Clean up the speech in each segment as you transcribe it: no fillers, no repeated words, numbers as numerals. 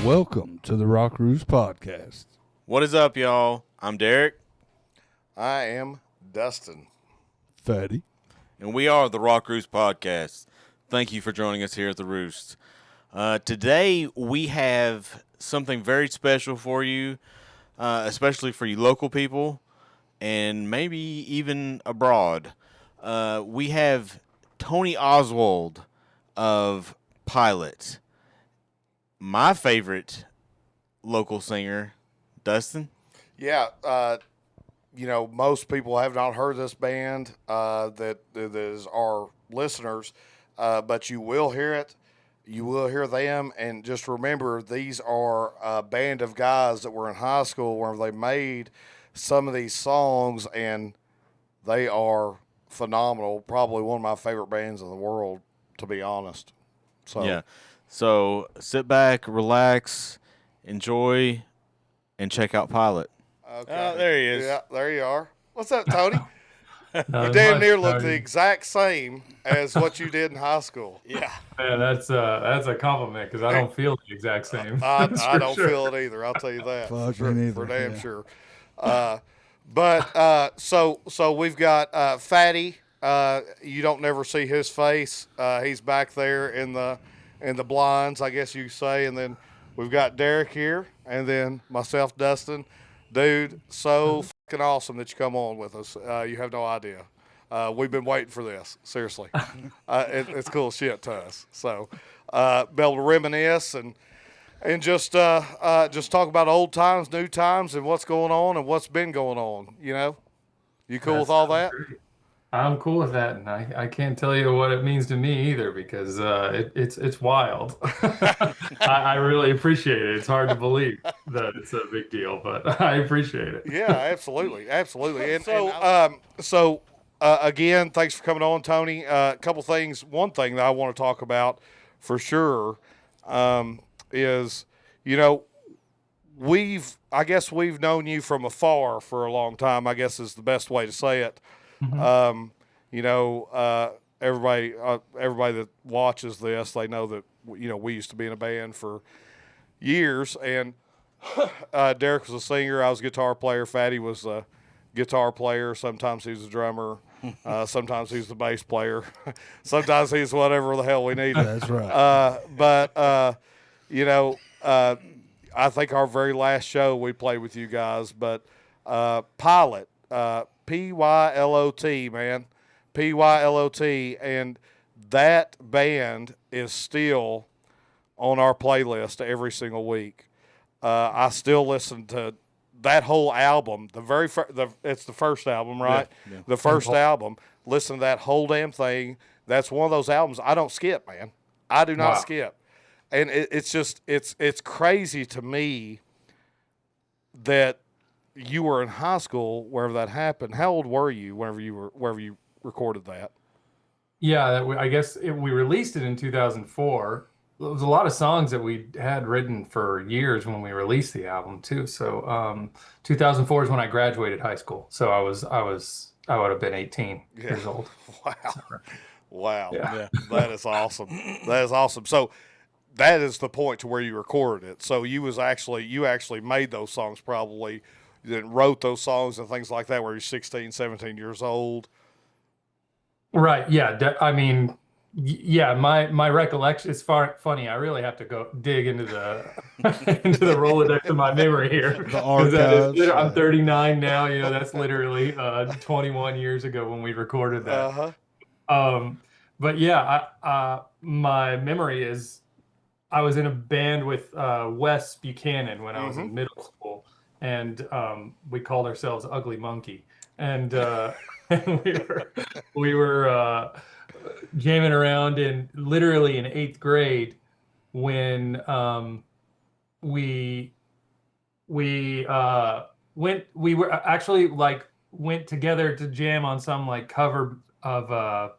Welcome to the Roost podcast. What is up, y'all? I'm Derrick. I am Dustin. Fatty. And we are the Roost podcast. Thank you for joining us here at the Roost. Today, we have something very special for you, especially for you local people and maybe even abroad. We have Tony Oswald of P.Y.L.O.T, my favorite local singer. Dustin? Yeah, most people have not heard this band that is our listeners, but you will hear it. You will hear them, and just remember, these are a band of guys that were in high school where they made some of these songs, and they are phenomenal. Probably one of my favorite bands in the world, to be honest. So sit back, relax, enjoy, and check out P.Y.L.O.T. Okay. There he is. Yeah, there you are. What's up, Tony? You Not damn much, near look Tony. the exact same as what you did in high school. Yeah. Man, that's a compliment because I don't feel the exact same. I That's I for don't sure. feel it either. I'll tell you that. Fuck for, me neither, for damn yeah. sure. So we've got Fatty. You don't never see his face. He's back there in the blinds, I guess you could say. And then we've got Derrick here, and then myself, Dustin. Dude, so fucking awesome that you come on with us. You have no idea. We've been waiting for this. Seriously, it's cool shit to us. So, be able to reminisce and just talk about old times, new times, and what's going on and what's been going on. You know, you cool with all that? Great. I'm cool with that, and I can't tell you what it means to me either because it's wild. I really appreciate it. It's hard to believe that it's a big deal, but I appreciate it. Yeah, absolutely. And so again, thanks for coming on, Tony. A couple things. One thing that I want to talk about for sure is, I guess we've known you from afar for a long time, I guess is the best way to say it. Mhm. Everybody that watches this, they know that, we used to be in a band for years, and Derrick was a singer. I was a guitar player. Fatty was a guitar player. Sometimes he was a drummer. Sometimes he was the bass player. Sometimes he's whatever the hell we needed. That's right. I think our very last show we played with you guys, but P.Y.L.O.T, P.Y.L.O.T, man. P.Y.L.O.T, and that band is still on our playlist every single week. I still listen to that whole album. It's the first album, right? Yeah. The first album. Listen to that whole damn thing. That's one of those albums I don't skip, man. I do not Wow. skip. And it's crazy to me that you were in high school wherever that happened. How old were you wherever you recorded that? Yeah, I guess we released it in 2004. There was a lot of songs that we had written for years when we released the album too. So 2004 is when I graduated high school. So I would have been 18 years old. Wow. Yeah. That is awesome. That is awesome. So that is the point to where you recorded it. So you actually made those songs probably, then wrote those songs and things like that where you're 16, 17 years old. Right. Yeah. Yeah. My recollection is funny. I really have to go dig into the into the Rolodex of my memory here. The 'Cause that is archives. I'm 39 now. That's literally 21 years ago when we recorded that. But yeah, my memory is I was in a band with Wes Buchanan when I was in middle school, and we called ourselves Ugly Monkey, and and we were jamming around literally in 8th grade when we were actually went together to jam on some cover of a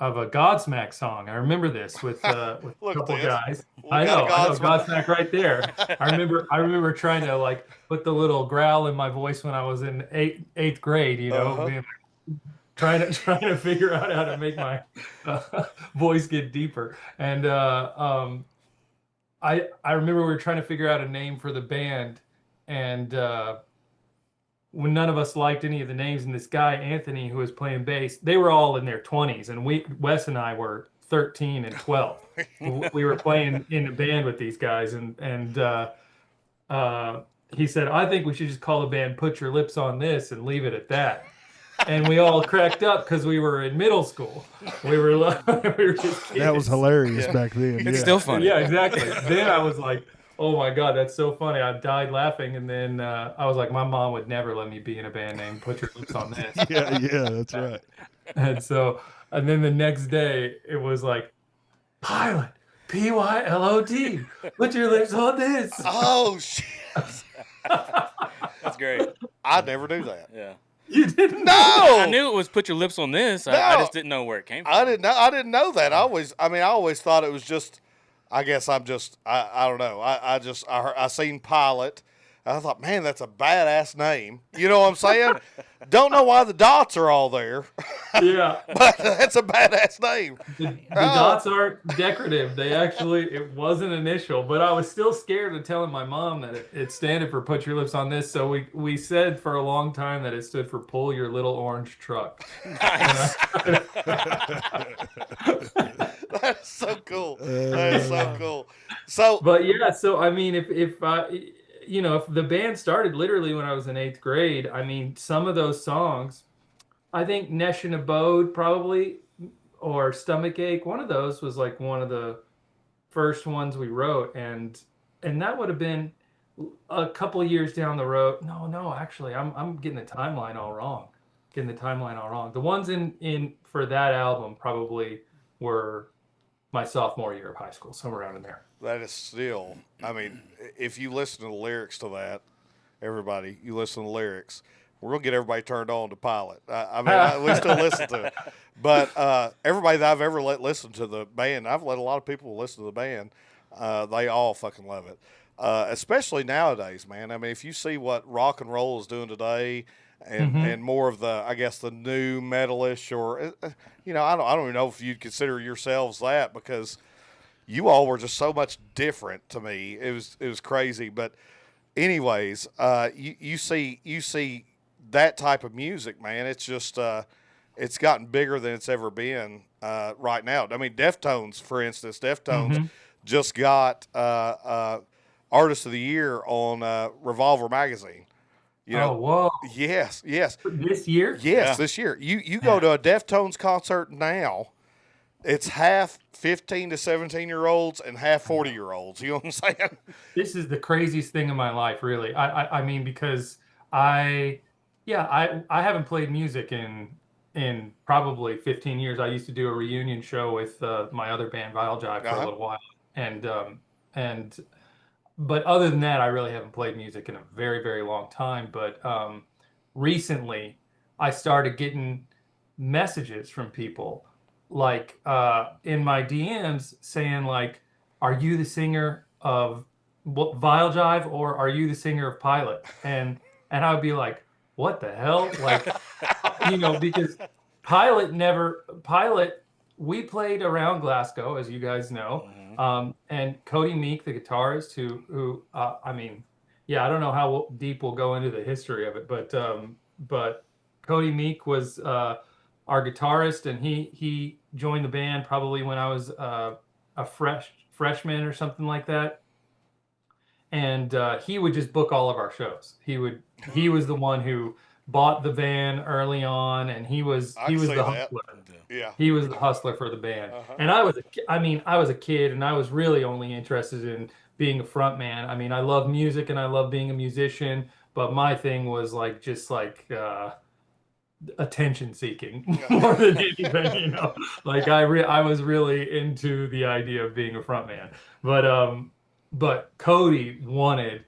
Godsmack song. I remember this with a couple guys. I know Godsmack right there. I remember trying to put the little growl in my voice when I was in eighth grade. Being trying to figure out how to make my voice get deeper. And I remember we were trying to figure out a name for the band, and when none of us liked any of the names, and this guy Anthony who was playing bass, they were all in their 20s, and Wes and I were 13 and 12. We were playing in a band with these guys, and he said, I think we should just call the band Put Your Lips on This and leave it at that. And we all cracked up because we were in middle school. We were we were just kids. That was hilarious back then. It's still funny. Yeah, exactly. Then I was like, oh my God, that's so funny. I died laughing. And then I was like, my mom would never let me be in a band named Put Your Lips on This. Yeah, that's right. And then the next day it was like, Pilot, P.Y.L.O.T. Put your lips on this. Oh shit! That's great. I never knew that. Yeah. You didn't No, I knew it was Put Your Lips on This. I No. just didn't know where it came from. I didn't know that. I always thought it was just. I guess I don't know. I seen Pilot. I thought, man, that's a badass name. You know what I'm saying? Don't know why the dots are all there, Yeah. but that's a badass name. The dots aren't decorative. It wasn't initial, but I was still scared of telling my mom that it stood for Put Your Lips on This. So we said for a long time that it stood for Pull Your Little Orange Truck. Nice. That is so cool. That is so cool. So, But yeah, so I mean, if the band started literally when I was in 8th grade, I mean, some of those songs, I think Nesh and Abode probably, or Stomachache, one of those was like one of the first ones we wrote, and that would have been a couple of years down the road. No, actually, I'm getting the timeline all wrong. The ones in for that album probably were my sophomore year of high school, somewhere around in there. that is still, I mean, if you listen to the lyrics to that, everybody, you listen to the lyrics, we're going to get everybody turned on to Pilot. We still listen to it. But everybody that I've ever let listen to the band, I've let a lot of people listen to the band, they all fucking love it. Especially nowadays, man. I mean, if you see what rock and roll is doing today, and more of the, I guess, the new metalish, or I don't even know if you'd consider yourselves that, because you all were just so much different to me. It was crazy. But anyways, you see that type of music, man. It's just it's gotten bigger than it's ever been right now. I mean, Deftones, for instance, just got Artist of the Year on Revolver magazine. Oh, whoa. Yes. This year? Yes, Yeah. this year. You go to a Deftones concert now, it's half 15 to 17-year-olds and half 40-year-olds. You know what I'm saying? This is the craziest thing in my life, really. I mean, because I haven't played music in probably 15 years. I used to do a reunion show with my other band, Vile Jive, for a little while, but other than that, I really haven't played music in a very, very long time. But recently, I started getting messages from people like in my DMs saying like, "Are you the singer of Vile Jive, or are you the singer of Pilot?" And I would be like, "What the hell?" Like, because Pilot. We played around Glasgow, as you guys know. And Cody Meek, the guitarist, who I mean, I don't know how deep we'll go into the history of it, but Cody Meek was our guitarist, and he joined the band probably when I was a freshman or something like that. And he would just book all of our shows. He was the one who bought the van early on, and he was the hustler. Yeah. He was the hustler for the band. And I was a kid, and I was really only interested in being a front man. I mean, I love music and I love being a musician, but my thing was like just like attention seeking more than anything, Like I was really into the idea of being a front man. But Cody wanted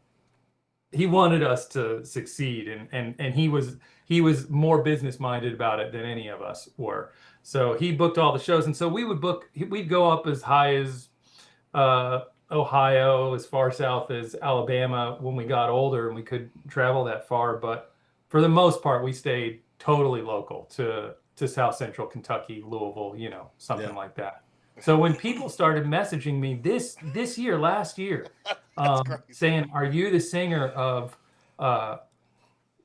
us to succeed, and he was more business minded about it than any of us were. So he booked all the shows, and so we'd go up as high as Ohio, as far south as Alabama when we got older and we could travel that far. But for the most part, we stayed totally local to South Central Kentucky, Louisville, something like that. So when people started messaging me last year, saying, "Are you the singer of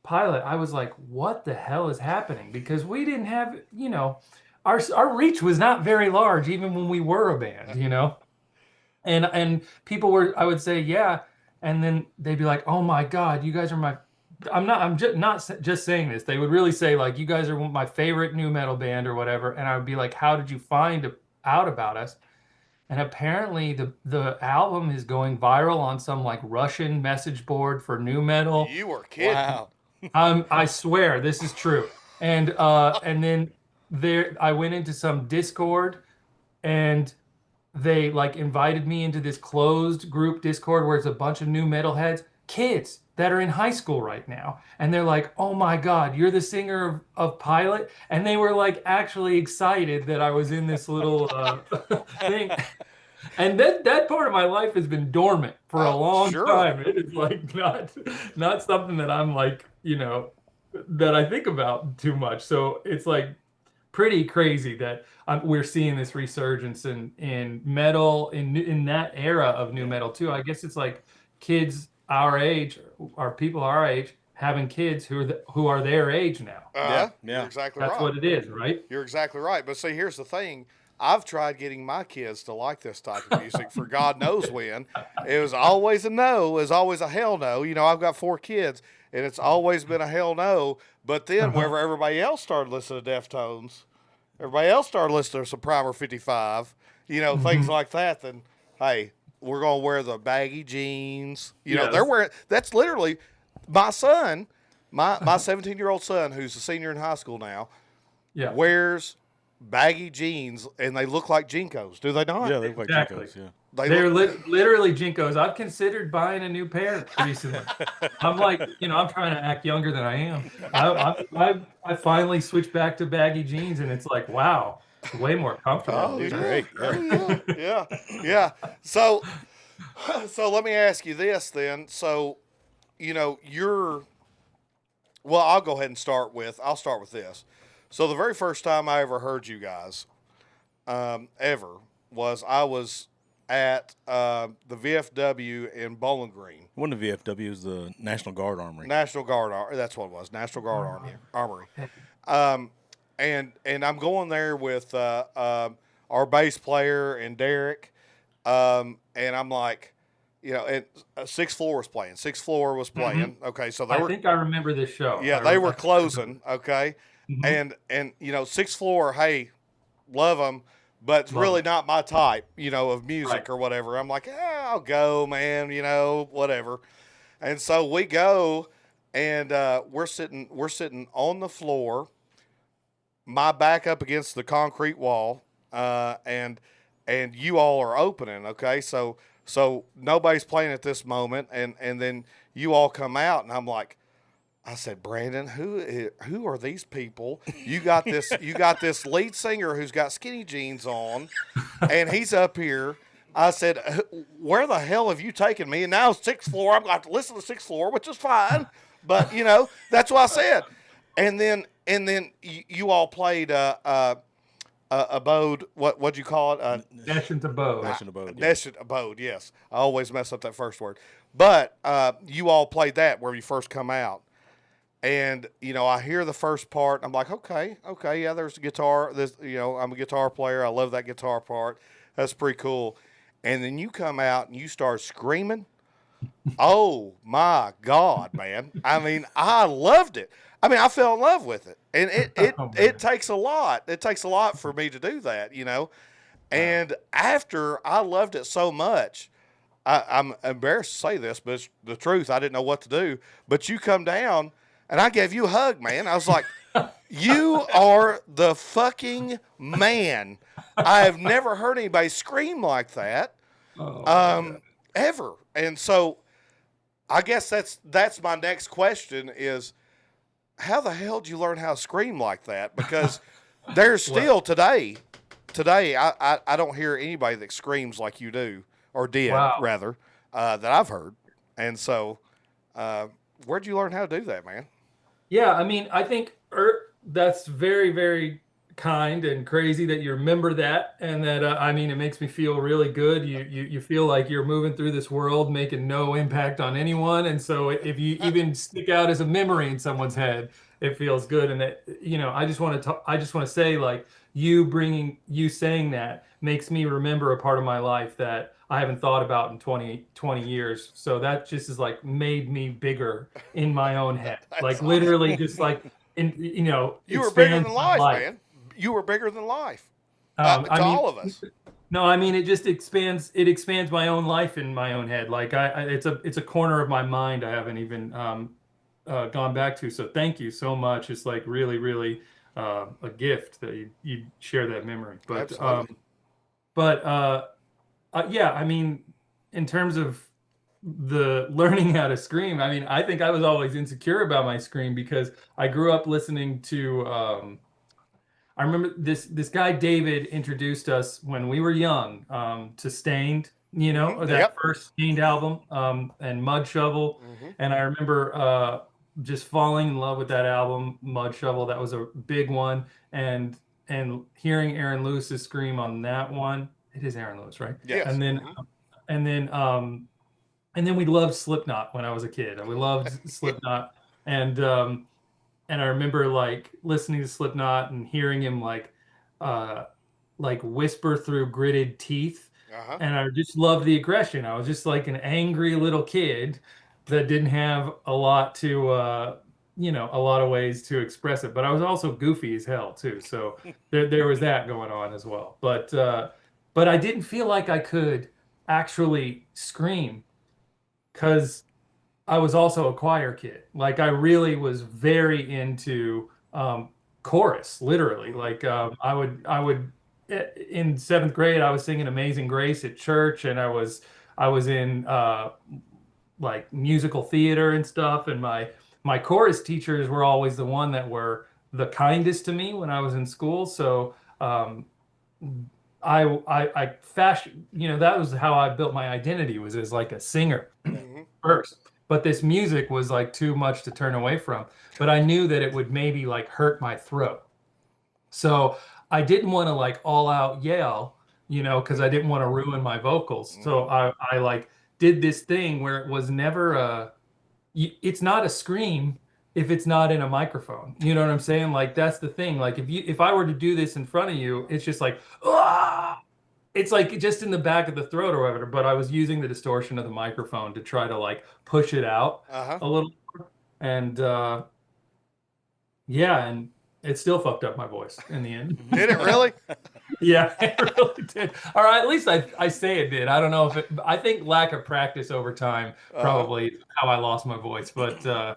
Pilot?" I was like, "What the hell is happening?" Because we didn't have, our reach was not very large, even when we were a band, and people were, I would say, yeah, and then they'd be like, "Oh my God, you guys are my." I'm just not just saying this. They would really say, like, "You guys are my favorite new metal band," or whatever, and I would be like, "How did you find out about us?" And apparently the album is going viral on some like Russian message board for new metal. You were kidding. Wow. I swear this is true. And then I went into some Discord, and they like invited me into this closed group Discord where it's a bunch of new metalheads, kids that are in high school right now. And they're like, "Oh my God, you're the singer of Pilot?" And they were like actually excited that I was in this little thing. And that part of my life has been dormant for a long sure. time. It is like not something that I'm like, that I think about too much. So it's like pretty crazy that we're seeing this resurgence in metal in that era of new metal too. I guess it's like kids our age, or people our age, having kids who are their age now. Yeah. You're exactly That's right. what it is, right? You're exactly right. But see, here's the thing. I've tried getting my kids to like this type of music for God knows when. It was always a no. It was always a hell no. I've got 4 kids, and it's always been a hell no. But then whenever everybody else started listening to Deftones, everybody else started listening to some Primer 55, things like that, then, hey, we're going to wear the baggy jeans. Yes. They're wearing, that's literally my son, my 17-year-old son, who's a senior in high school now, wears baggy jeans, and they look like Jinkos, do they not? Yeah, they look like Exactly. Jinkos, yeah. They're literally Jinkos. I've considered buying a new pair recently. I'm like, I'm trying to act younger than I am. I finally switched back to baggy jeans, and it's like, wow, it's way more comfortable. Oh, It's great. Yeah. Yeah. So let me ask you this then. So, I'll go ahead and start with this. So the very first time I ever heard you guys, ever, was I was at the VFW in Bowling Green. One of the VFW is the National Guard Armory. National Guard, that's what it was. National Guard Armory. And I'm going there with our bass player and Derrick, and I'm like, and Sixth Floor was playing. Sixth Floor was playing. Mm-hmm. Okay, so I think I remember this show. Yeah, they were closing. Okay, and Sixth Floor, hey, love them, but it's really not my type, of music or whatever. I'm like, I'll go, man, whatever. And so we go, and we're sitting on the floor, my back up against the concrete wall, and you all are opening. Okay, so nobody's playing at this moment, and then you all come out, and I'm like, I said, Brandon, who are these people? You got this lead singer who's got skinny jeans on, and he's up here. I said, where the hell have you taken me? And now Sixth Floor, I'm going to have to listen to Sixth Floor, which is fine, but that's what I said. And then you all played Abode. What'd you call it? Nascent Abode. Nascent Abode. Yeah. Nascent Abode. Yes, I always mess up that first word. But you all played that where you first come out, and I hear the first part. I'm like, okay, yeah. There's the guitar. I'm a guitar player. I love that guitar part. That's pretty cool. And then you come out and you start screaming. Oh my God, man! I mean, I loved it. I mean, I fell in love with it, and it takes a lot. It takes a lot for me to do that, And after I loved it so much, I'm embarrassed to say this, but it's the truth. I didn't know what to do. But you come down, and I gave you a hug, man. I was like, you are the fucking man. I have never heard anybody scream like that ever. And so I guess that's my next question is, how the hell did you learn how to scream like that? Because there's still today, I don't hear anybody that screams like you do, or did, rather, that I've heard. And so where'd you learn how to do that, man? Yeah, I mean, I think that's very, very kind and crazy that you remember that, and that I mean, it makes me feel really good. You feel like you're moving through this world, making no impact on anyone, and so if you even stick out as a memory in someone's head, it feels good. And that, I just want to say, like, you saying that makes me remember a part of my life that I haven't thought about in 20 years. So that just is like made me bigger in my own head, like That's literally just like You were bigger expands than my life, life. man. You were bigger than life. I To mean, all of us. no, I mean, it just expands. It expands my own life in my own head. Like it's a corner of my mind I haven't even gone back to. So thank you so much. It's like really, really a gift that you share that memory. Absolutely. Yeah, I mean, in terms of the learning how to scream, I mean, I think I was always insecure about my scream because I grew up listening to. I remember this guy David introduced us when we were young to Stained, or that Yep. first Stained album, and Mud Shovel, Mm-hmm. and I remember just falling in love with that album, Mud Shovel. That was a big one, and hearing Aaron Lewis's scream on that one. It is Aaron Lewis, right? Yes. And then Mm-hmm. and then and then we loved Slipknot when I was a kid. We loved Slipknot, and and I remember like listening to Slipknot and hearing him uh like whisper through gritted teeth, Uh-huh. and I just loved the aggression. I was just like an angry little kid that didn't have a lot to a lot of ways to express it, but I was also goofy as hell too. So there was that going on as well. But I didn't feel like I could actually scream because I was also a choir kid. Like I really was very into chorus, literally. Like I would in seventh grade I was singing Amazing Grace at church, and I was in like musical theater and stuff. And my chorus teachers were always the one that were the kindest to me when I was in school. So I fashion, that was how I built my identity, was as like a singer Mm-hmm. first. But this music was like too much to turn away from. But I knew that it would maybe like hurt my throat. So I didn't want to like all out yell, because I didn't want to ruin my vocals. So I like did this thing where it was never it's not a scream if it's not in a microphone. You know what I'm saying? Like that's the thing. Like if I were to do this in front of you, it's just like, ah! It's like just in the back of the throat or whatever, but I was using the distortion of the microphone to try to like push it out Uh-huh. a little more. And yeah, and it still fucked up my voice in the end. Did it really? Yeah, it really did. Or at least I say it did. I don't know I think lack of practice over time probably is how I lost my voice. But I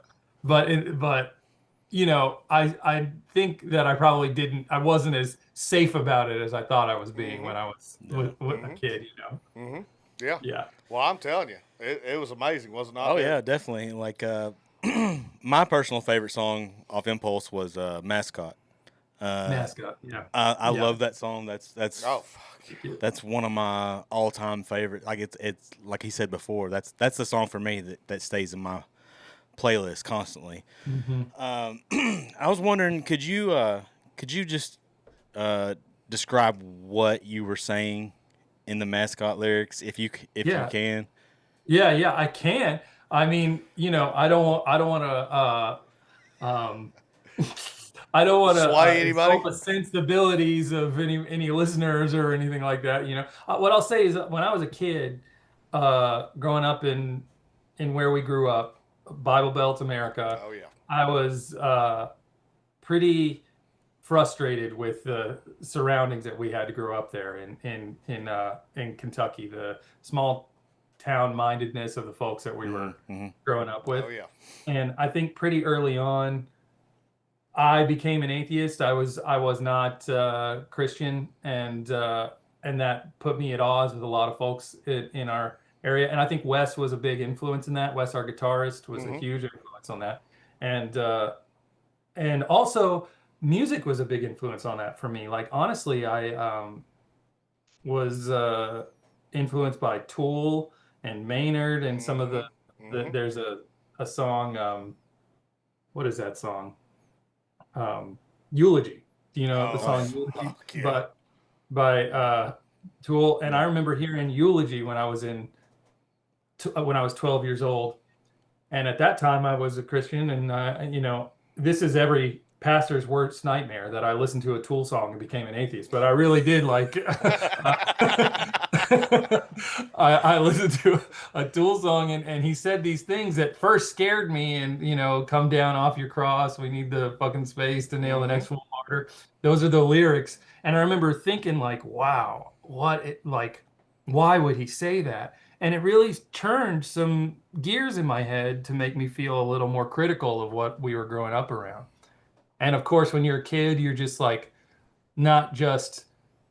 think that I wasn't as safe about it as I thought I was being when I was with a kid, Mm-hmm. Yeah. Yeah. Well, I'm telling you, it was amazing, was it not? Oh Derek? yeah, definitely. Like my personal favorite song off Impulse was Mascot. Mascot. Yeah. I Yeah. love that song. That's Oh, fuck. that's one of my all time favorite. Like it's like he said before. That's the song for me that stays in my playlist constantly. Mm-hmm. I was wondering, could you just describe what you were saying in the Mascot lyrics, if you Yeah. can? Yeah, I can. I mean, I don't want to I don't want to Sway anybody? insult the sensibilities of any listeners or anything like that. What I'll say is that when I was a kid, growing up in where we grew up, Bible Belt, America, Oh yeah. I was pretty frustrated with the surroundings that we had to grow up there in Kentucky, the small town mindedness of the folks that we were growing up with. Oh yeah. And I think pretty early on, I became an atheist. I was not Christian, and that put me at odds with a lot of folks in our area. And I think Wes was a big influence in that. Wes, our guitarist, was a huge influence on that. And also music was a big influence on that for me. Like honestly, I was influenced by Tool and Maynard and some of the there's a song. What is that song? Eulogy. Do you know the song Oh, Eulogy? fuck yeah. But by Tool, and I remember hearing Eulogy when I was when I was 12 years old, and at that time I was a Christian, and you know, this is every pastor's worst nightmare that I listened to a Tool song and became an atheist. But I really did like. I listened to a Tool song, and he said these things that first scared me, and you know, come down off your cross. We need the fucking space to nail the next one harder. Those are the lyrics, and I remember thinking like, wow, why would he say that? And it really turned some gears in my head to make me feel a little more critical of what we were growing up around. And of course, when you're a kid, you're just like not just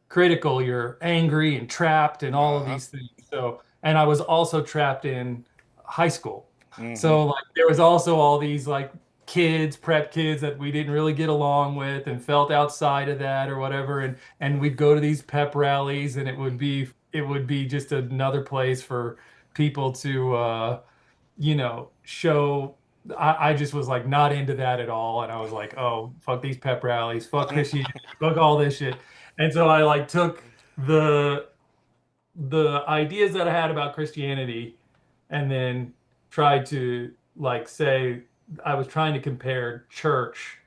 critical, you're angry and trapped and all of these things. So, and I was also trapped in high school. So like there was also all these like prep kids that we didn't really get along with and felt outside of that or whatever. And we'd go to these pep rallies, and it would be just another place for people to you know, show. I just was like not into that at all, and I was like, oh, fuck these pep rallies, fuck Christianity, fuck all this shit. And so I like took the ideas that I had about Christianity, and then tried to like say I was trying to compare church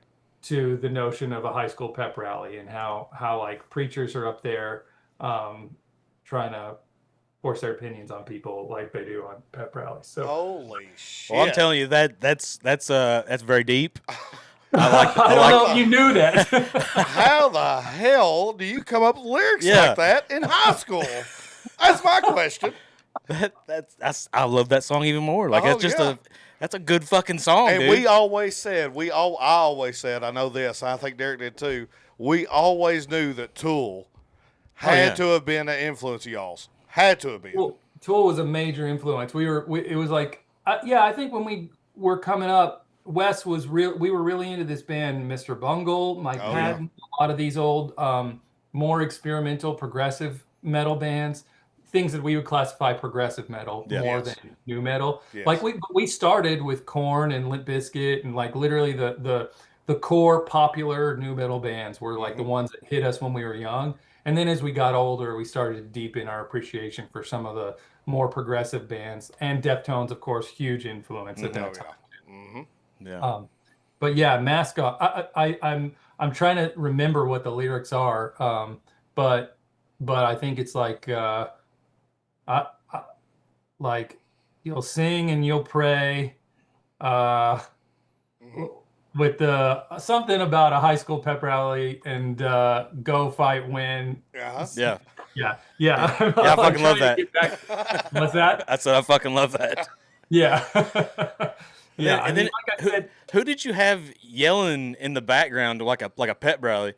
to the notion of a high school pep rally, and how like preachers are up there trying to force their opinions on people like they do on pep rallies. So Holy shit. Well, I'm telling you that's very deep. I don't know if you knew that. How the hell do you come up with lyrics Yeah. like that in high school? That's my question. I love that song even more. Like Oh, that's just yeah. that's a good fucking song, And dude. we always said, I always said, I know this, I think Derrick did too. We always knew that Tool had to have been an influence of y'all's. Had to have been. Tool was a major influence. It was like, yeah, I think when we were coming up, Wes was real. We were really into this band, Mr. Bungle, Mike Patton, a lot of these old, more experimental, progressive metal bands, things that we would classify progressive metal more than new metal. Yes. Like we started with Korn and Limp Bizkit, and like literally the core popular new metal bands were like the ones that hit us when we were young. And then as we got older, we started to deepen our appreciation for some of the more progressive bands, and Deftones, of course, huge influence at that time. Yeah. But yeah, Mascot. I'm trying to remember what the lyrics are, but I think it's like like you'll sing and you'll pray, with the something about a high school pep rally and go fight win. Uh-huh. Yeah. Yeah. Yeah, I fucking love that. What's that? I said I fucking love that. Yeah. Yeah. And then like I said, who did you have yelling in the background like a pep rally?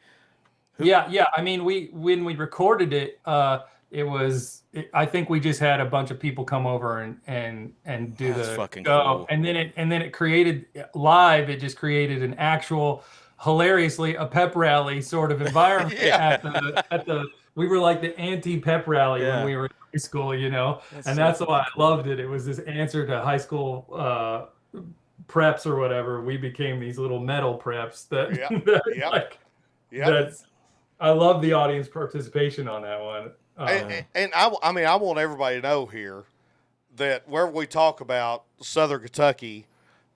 yeah. I mean, when we recorded it, I think we just had a bunch of people come over and do That's the fucking go, cool. and then it created live. It just created an actual, hilariously, a pep rally sort of environment at the. We were like the anti-pep rally when we were in high school, you know, that's why I loved it. It was this answer to high school preps or whatever. We became these little metal preps that I love the audience participation on that one. And I mean, I want everybody to know here that wherever we talk about Southern Kentucky,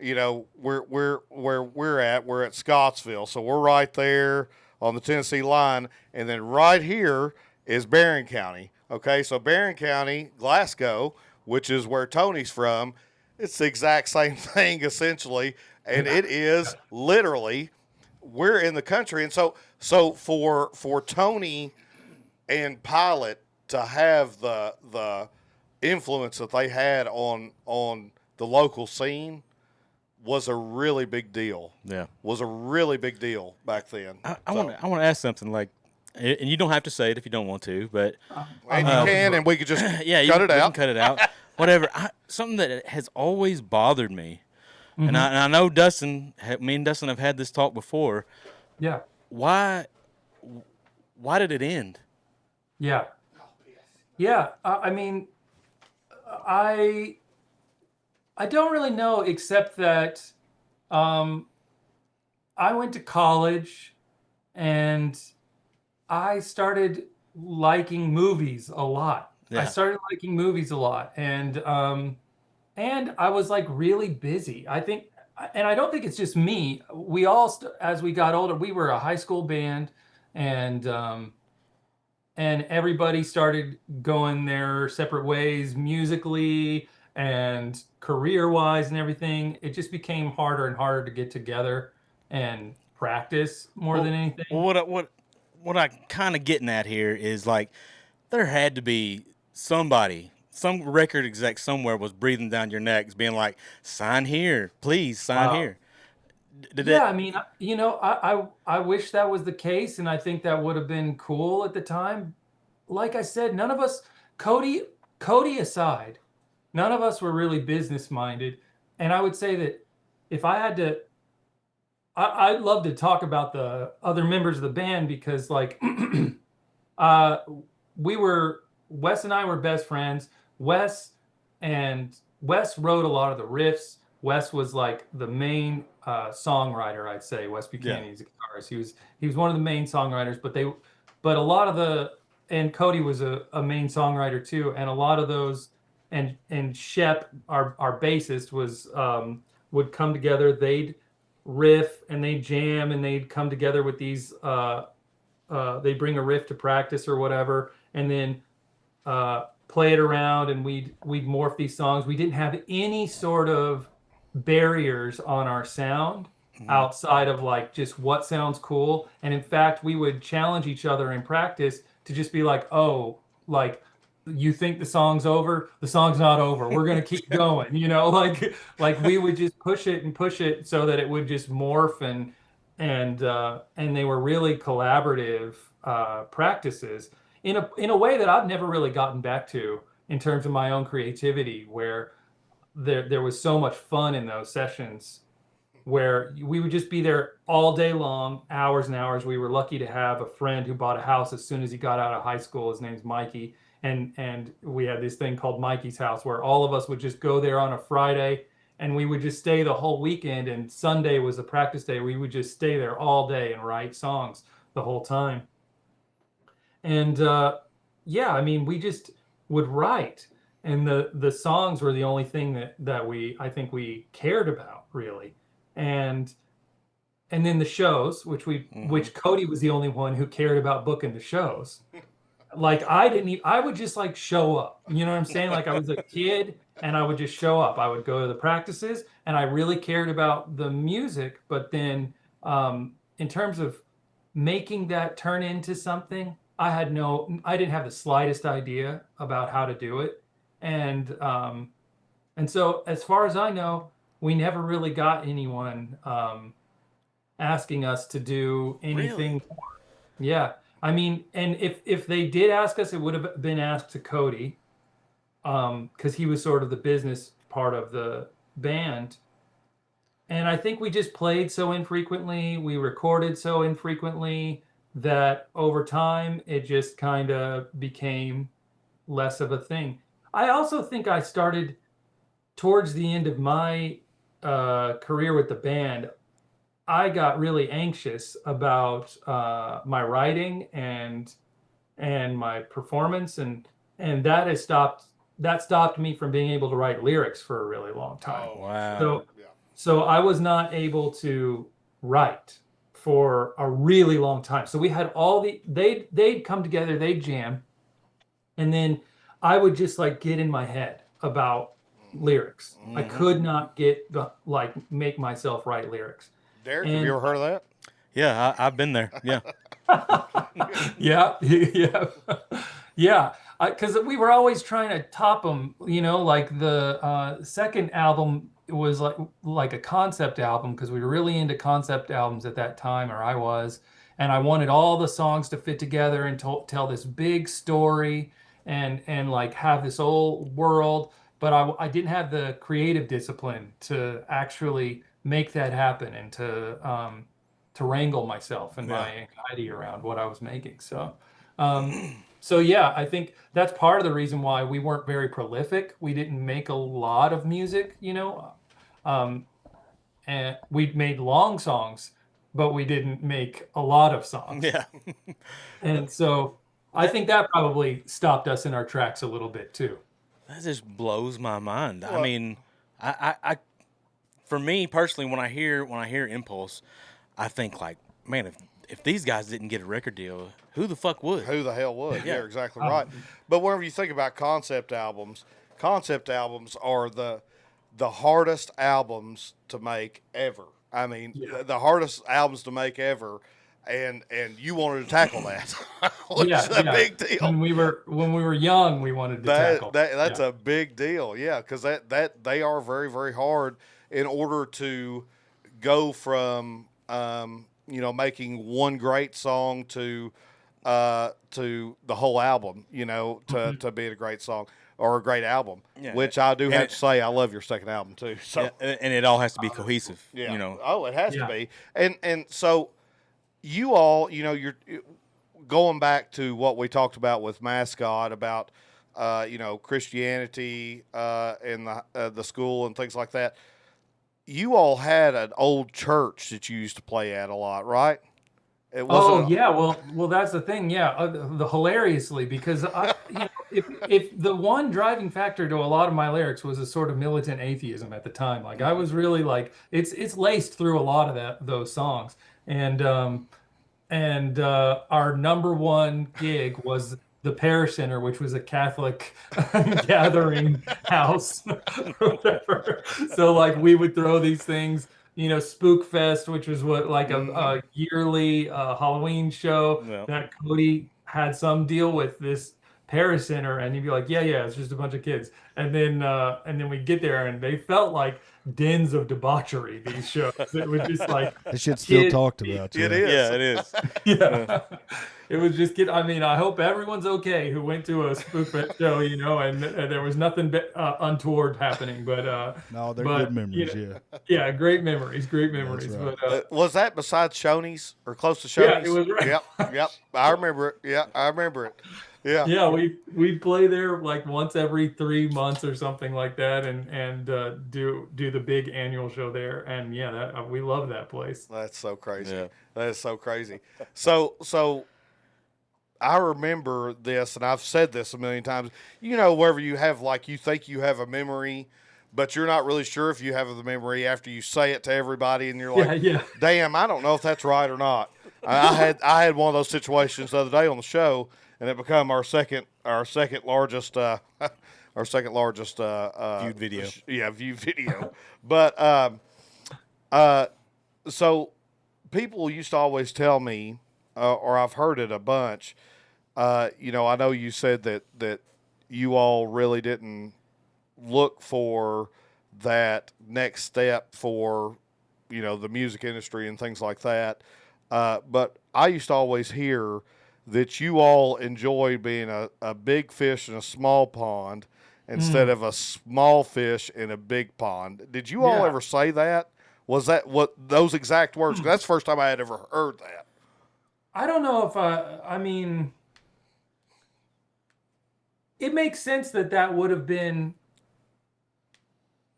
you know, where we're at Scottsville, so we're right there on the Tennessee line, and then right here is Barron County. Okay, so Barron County, Glasgow, which is where Tony's from, it's the exact same thing essentially, and it is literally we're in the country, and so for Tony and P.Y.L.O.T to have the influence that they had on the local scene was a really big deal. Yeah. Was a really big deal back then. I want to ask something, like, and you don't have to say it if you don't want to, but and you can, and we could just cut it out. Can cut it out. Whatever. Something that has always bothered me, and I know me and Dustin have had this talk before. Yeah. Why did it end? Yeah. Yeah. I mean, I don't really know, except that I went to college, and I started liking movies a lot. I Yeah. started liking movies a lot, and I was like really busy. I think, and I don't think it's just me. We all, as we got older, we were a high school band, and and everybody started going their separate ways musically and career-wise and everything. It just became harder and harder to get together and practice more than anything. What I kind of getting at here is like there had to be somebody, some record exec somewhere was breathing down your necks, being like, "Sign here, please, sign Wow. here." Did Yeah, that? I mean, you know, I wish that was the case, and I think that would have been cool at the time. Like I said, none of us, Cody, Cody aside, none of us were really business minded. And I would say that if I had to, I'd love to talk about the other members of the band because, like, uh, we were Wes and I were best friends. Wes and Wes wrote a lot of the riffs. Wes was like the main songwriter, I'd say. Wes Yeah. Buchanan, he's a guitarist. He was one of the main songwriters, but a lot of the and Cody was a main songwriter too, and a lot of those and Shep, our bassist, was would come together. They'd riff and they'd jam and they'd come together with these they bring a riff to practice or whatever, and then play it around, and we'd morph these songs. We didn't have any sort of barriers on our sound outside of like just what sounds cool. And in fact, we would challenge each other in practice to just be like, oh, like you think the song's over, the song's not over. We're gonna keep going, like we would just push it so that it would just morph and they were really collaborative practices in a way that I've never really gotten back to in terms of my own creativity, where there was so much fun in those sessions where we would just be there all day long, hours and hours. We were lucky to have a friend who bought a house as soon as he got out of high school. His name's Mikey. And we had this thing called Mikey's house where all of us would just go there on a Friday and we would just stay the whole weekend. And Sunday was the practice day. We would just stay there all day and write songs the whole time. And yeah, I mean, we just would write, and the songs were the only thing that I think we cared about really. And then the shows, which Cody was the only one who cared about booking the shows. Like I would just like show up. You know what I'm saying? Like I was a kid and I would just show up. I would go to the practices and I really cared about the music, but then in terms of making that turn into something, I didn't have the slightest idea about how to do it. And so as far as I know, we never really got anyone asking us to do anything. Really? Yeah. I mean, and if they did ask us, it would have been asked to Cody, because he was sort of the business part of the band. And I think we just played so infrequently, we recorded so infrequently that over time it just kind of became less of a thing. I also think I started towards the end of my career with the band. I got really anxious about my writing and my performance, and that stopped me from being able to write lyrics for a really long time. Oh, Wow. So yeah. so I was not able to write for a really long time. So we had they'd come together, they'd jam, and then I would just like get in my head about lyrics. I could not make myself write lyrics. Derrick, have you ever heard of that? Yeah, I've been there. Yeah. Yeah, yeah, yeah. Because we were always trying to top them, like the second album was like a concept album because we were really into concept albums at that time, or I was, and I wanted all the songs to fit together and tell this big story and like have this whole world, but I didn't have the creative discipline to actually make that happen and to wrangle myself and my anxiety around what I was making. So yeah, I think that's part of the reason why we weren't very prolific. We didn't make a lot of music, and we made long songs, but we didn't make a lot of songs. Yeah. And so I think that probably stopped us in our tracks a little bit too. That just blows my mind. I Well- mean, I for me personally, when I hear Impulse, I think like, man, if these guys didn't get a record deal, who the fuck would? Who the hell would? Yeah, Yeah. you're exactly right. But whenever you think about concept albums are the hardest albums to make ever. I mean, the hardest albums to make ever, and you wanted to tackle that, which is a big deal. When we were young, we wanted to tackle. That's a big deal, yeah, because that they are very, very hard in order to go from making one great song to the whole album, to being a great song or a great album. Yeah. Which I do have to say, I love your second album too. So Yeah, and it all has to be cohesive. yeah. Oh, it has to Yeah. be. And so you all, you're going back to what we talked about with Mascot about, Christianity and the school and things like that. You all had an old church that you used to play at a lot, right? It Oh wasn't yeah, well that's the thing, yeah. The hilariously, because if the one driving factor to a lot of my lyrics was a sort of militant atheism at the time, like I was really like it's laced through a lot of those songs, and our number one gig was the Parish Center, which was a Catholic gathering house, or whatever. So like we would throw these things. Spook Fest, which was a yearly Halloween show Yeah. that Cody had some deal with this Parish Center, and he'd be like, yeah, it's just a bunch of kids. And then we'd get there, and they felt like dens of debauchery, these shows. It was just like That shit's still Kid- talked about. It yeah. is. Yeah, it is. yeah. It was just I hope everyone's okay who went to a Spook Fest show, and there was nothing untoward happening, but No, they're but, good memories. Yeah. yeah, great memories. right. But was that besides Shoney's or close to Shoney's? Yeah, it was right. Yep. I remember it. Yeah, I remember it. Yeah. yeah, we'd play there like once every 3 months or something like that, and do the big annual show there, and yeah, we love that place. That's so crazy. Yeah. That is so crazy. So I remember this, and I've said this a million times. Wherever you have you think you have a memory, but you're not really sure if you have the memory after you say it to everybody, and you're like, Yeah. "Damn, I don't know if that's right or not." I had one of those situations the other day on the show, and it became our second largest Viewed video. Viewed video. But so people used to always tell me, or I've heard it a bunch. I know you said that you all really didn't look for that next step for the music industry and things like that. But I used to always hear that you all enjoy being a big fish in a small pond instead of a small fish in a big pond. Did you all Yeah. ever say that? Was that what those exact words? 'Cause that's the first time I had ever heard that. I don't know if I mean, it makes sense that would have been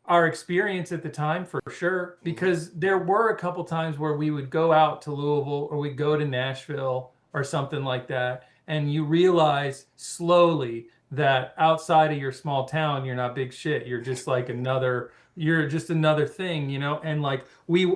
our experience at the time for sure, because there were a couple times where we would go out to Louisville or we'd go to Nashville or something like that, and you realize slowly that outside of your small town, you're not big shit. You're just like you're just another thing, and like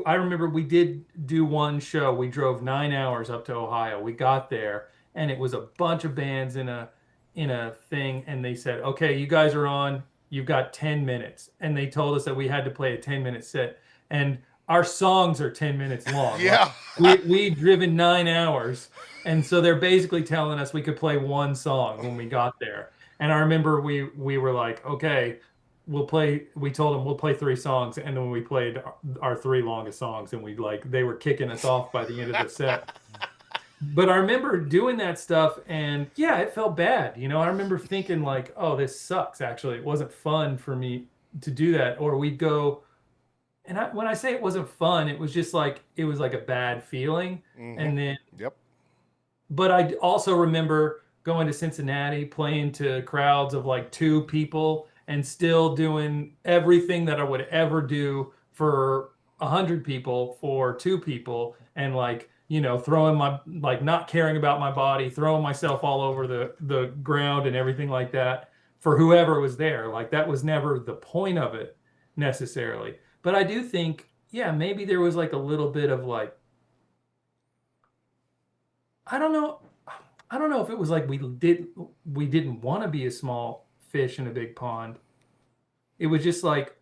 I remember we did do one show. We drove 9 hours up to Ohio. We got there, and it was a bunch of bands in a thing, and they said, okay, you guys are on, you've got 10 minutes. And they told us that we had to play a 10-minute set. And our songs are 10 minutes long. Yeah. Like, we'd driven 9 hours. And so they're basically telling us we could play one song when we got there. And I remember we were like, okay, we told them we'll play 3 songs. And then we played our 3 longest songs, and they were kicking us off by the end of the set. But I remember doing that stuff, and yeah, it felt bad. I remember thinking like, oh, this sucks. Actually, it wasn't fun for me to do that. Or we'd go, and when I say it wasn't fun, it was just like, it was like a bad feeling. Mhm. And then, Yep. but I also remember going to Cincinnati, playing to crowds of like 2 people, and still doing everything that I would ever do for 100 people for 2 people. and like, throwing not caring about my body, throwing myself all over the ground and everything like that for whoever was there. Like that was never the point of it necessarily. But I do think, yeah, maybe there was like a little bit of like, I don't know. I don't know if it was like we didn't want to be a small fish in a big pond. It was just like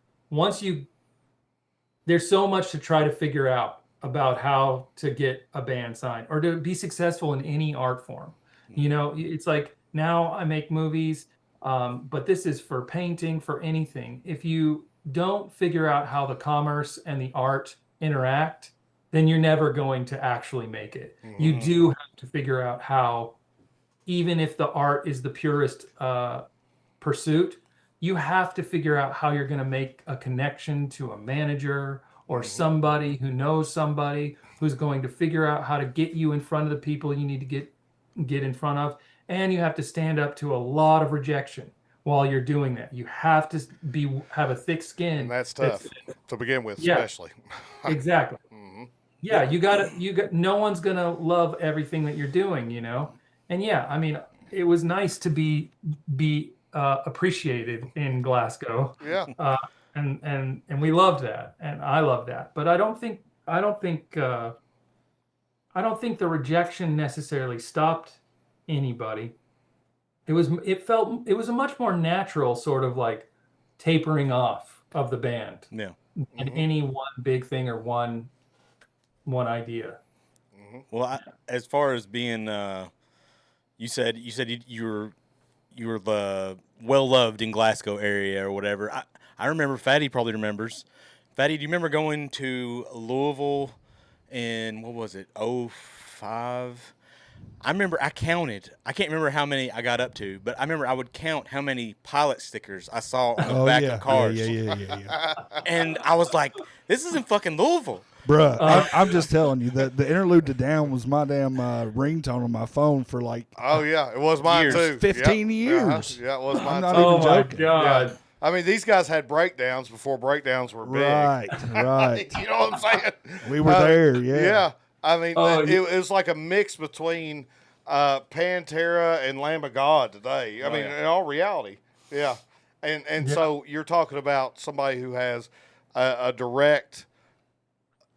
there's so much to try to figure out about how to get a band signed or to be successful in any art form. It's like now I make movies, but this is for painting, for anything. If you don't figure out how the commerce and the art interact, then you're never going to actually make it. Mm-hmm. You do have to figure out how, even if the art is the purest pursuit, you have to figure out how you're going to make a connection to a manager or somebody who knows somebody who's going to figure out how to get you in front of the people you need to get in front of. And you have to stand up to a lot of rejection while you're doing that. You have to have a thick skin. And that's tough to begin with, especially. Exactly. Yeah, you got no one's going to love everything that you're doing, And yeah, I mean, it was nice to be appreciated in Glasgow. Yeah. And we loved that, and I love that. But I don't think the rejection necessarily stopped anybody. It was a much more natural sort of like tapering off of the band. Yeah. And any one big thing or one idea. Well, as far as being, you said you were the well loved in Glasgow area or whatever. I remember Fatty probably remembers. Fatty, do you remember going to Louisville in what was it, 05? I remember I counted. I can't remember how many I got up to, but I remember I would count how many P.Y.L.O.T stickers I saw on the back of cars. Yeah. And I was like, this isn't fucking Louisville. Bruh, I'm just telling you that the interlude to Down was my damn ringtone on my phone for like. Oh yeah, it was mine years. too. 15 years. Yeah, it was mine I'm not too. even joking. My God. Yeah. I mean, these guys had breakdowns before breakdowns were big. Right. You know what I'm saying? We were there, yeah. Yeah. I mean, it was like a mix between Pantera and Lamb of God today. I mean, in all reality. Yeah. And so you're talking about somebody who has a direct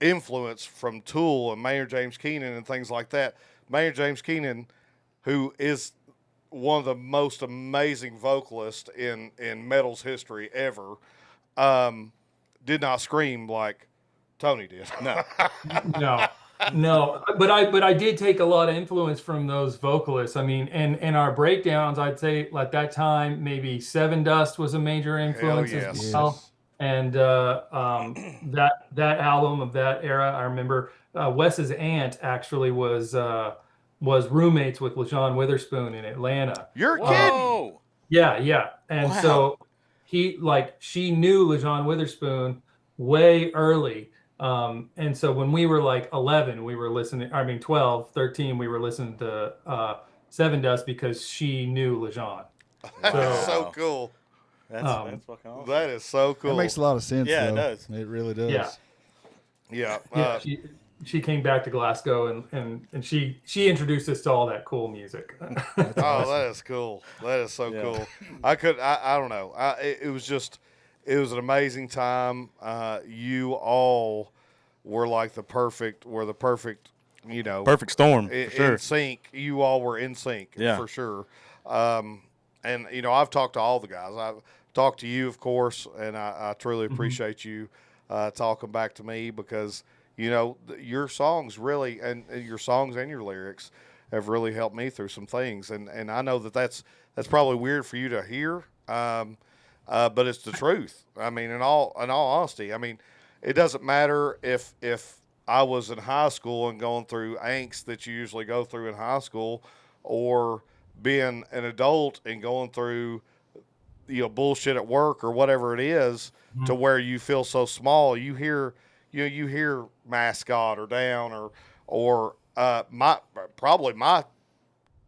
influence from Tool and Maynard James Keenan and things like that. Maynard James Keenan, who is one of the most amazing vocalists in metal's history ever, did not scream like Tony did. No, but I did take a lot of influence from those vocalists. I mean, and our breakdowns, I'd say at that time, maybe Seven Dust was a major influence as well. And that album of that era, I remember Wes's aunt actually was roommates with LaJohn Witherspoon in Atlanta. You're kidding. Yeah. And so she knew LaJohn Witherspoon way early. And so when we were like 11, we were listening, 12, 13, we were listening to Seven Dust because she knew LaJohn. That's so cool. That's fucking awesome. That is so cool. It makes a lot of sense. Yeah, though. it does. It really does. Yeah. She came back to Glasgow and she introduced us to all that cool music. Awesome. That is cool. That is so cool. I don't know. It was an amazing time. You all were like the perfect, perfect storm. In sync. You all were in sync for sure. And I've talked to all the guys. I've talked to you, of course, and I truly appreciate you talking back to me because your songs really, and your songs and your lyrics have really helped me through some things. And I know that's probably weird for you to hear, but it's the truth. I mean, in all honesty, I mean, it doesn't matter if I was in high school and going through angst that you usually go through in high school, or being an adult and going through bullshit at work or whatever it is, to where you feel so small. You hear Mascot or Down or my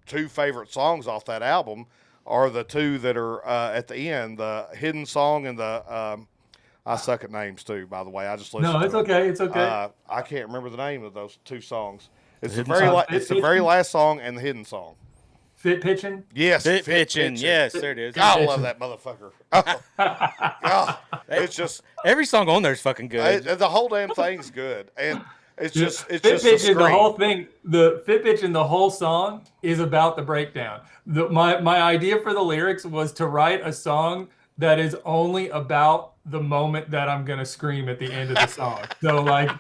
two favorite songs off that album are the two that are at the end, the Hidden Song and the I suck at names too, by the way. I just listen No, to it's it. okay. It's okay. I can't remember the name of those two songs. It's the Hidden very Song? it's the very last song and the hidden song. Fit pitching. Yes, Fit pitching. Yes, there it is. God, I love that motherfucker. Oh, God, it's just Every song on there is fucking good. the whole damn thing's good, and it's just Fit a pitching. The whole scream. thing. The fit pitching. The whole song is about the breakdown. My idea for the lyrics was to write a song that is only about the moment that I'm gonna scream at the end of the song. So like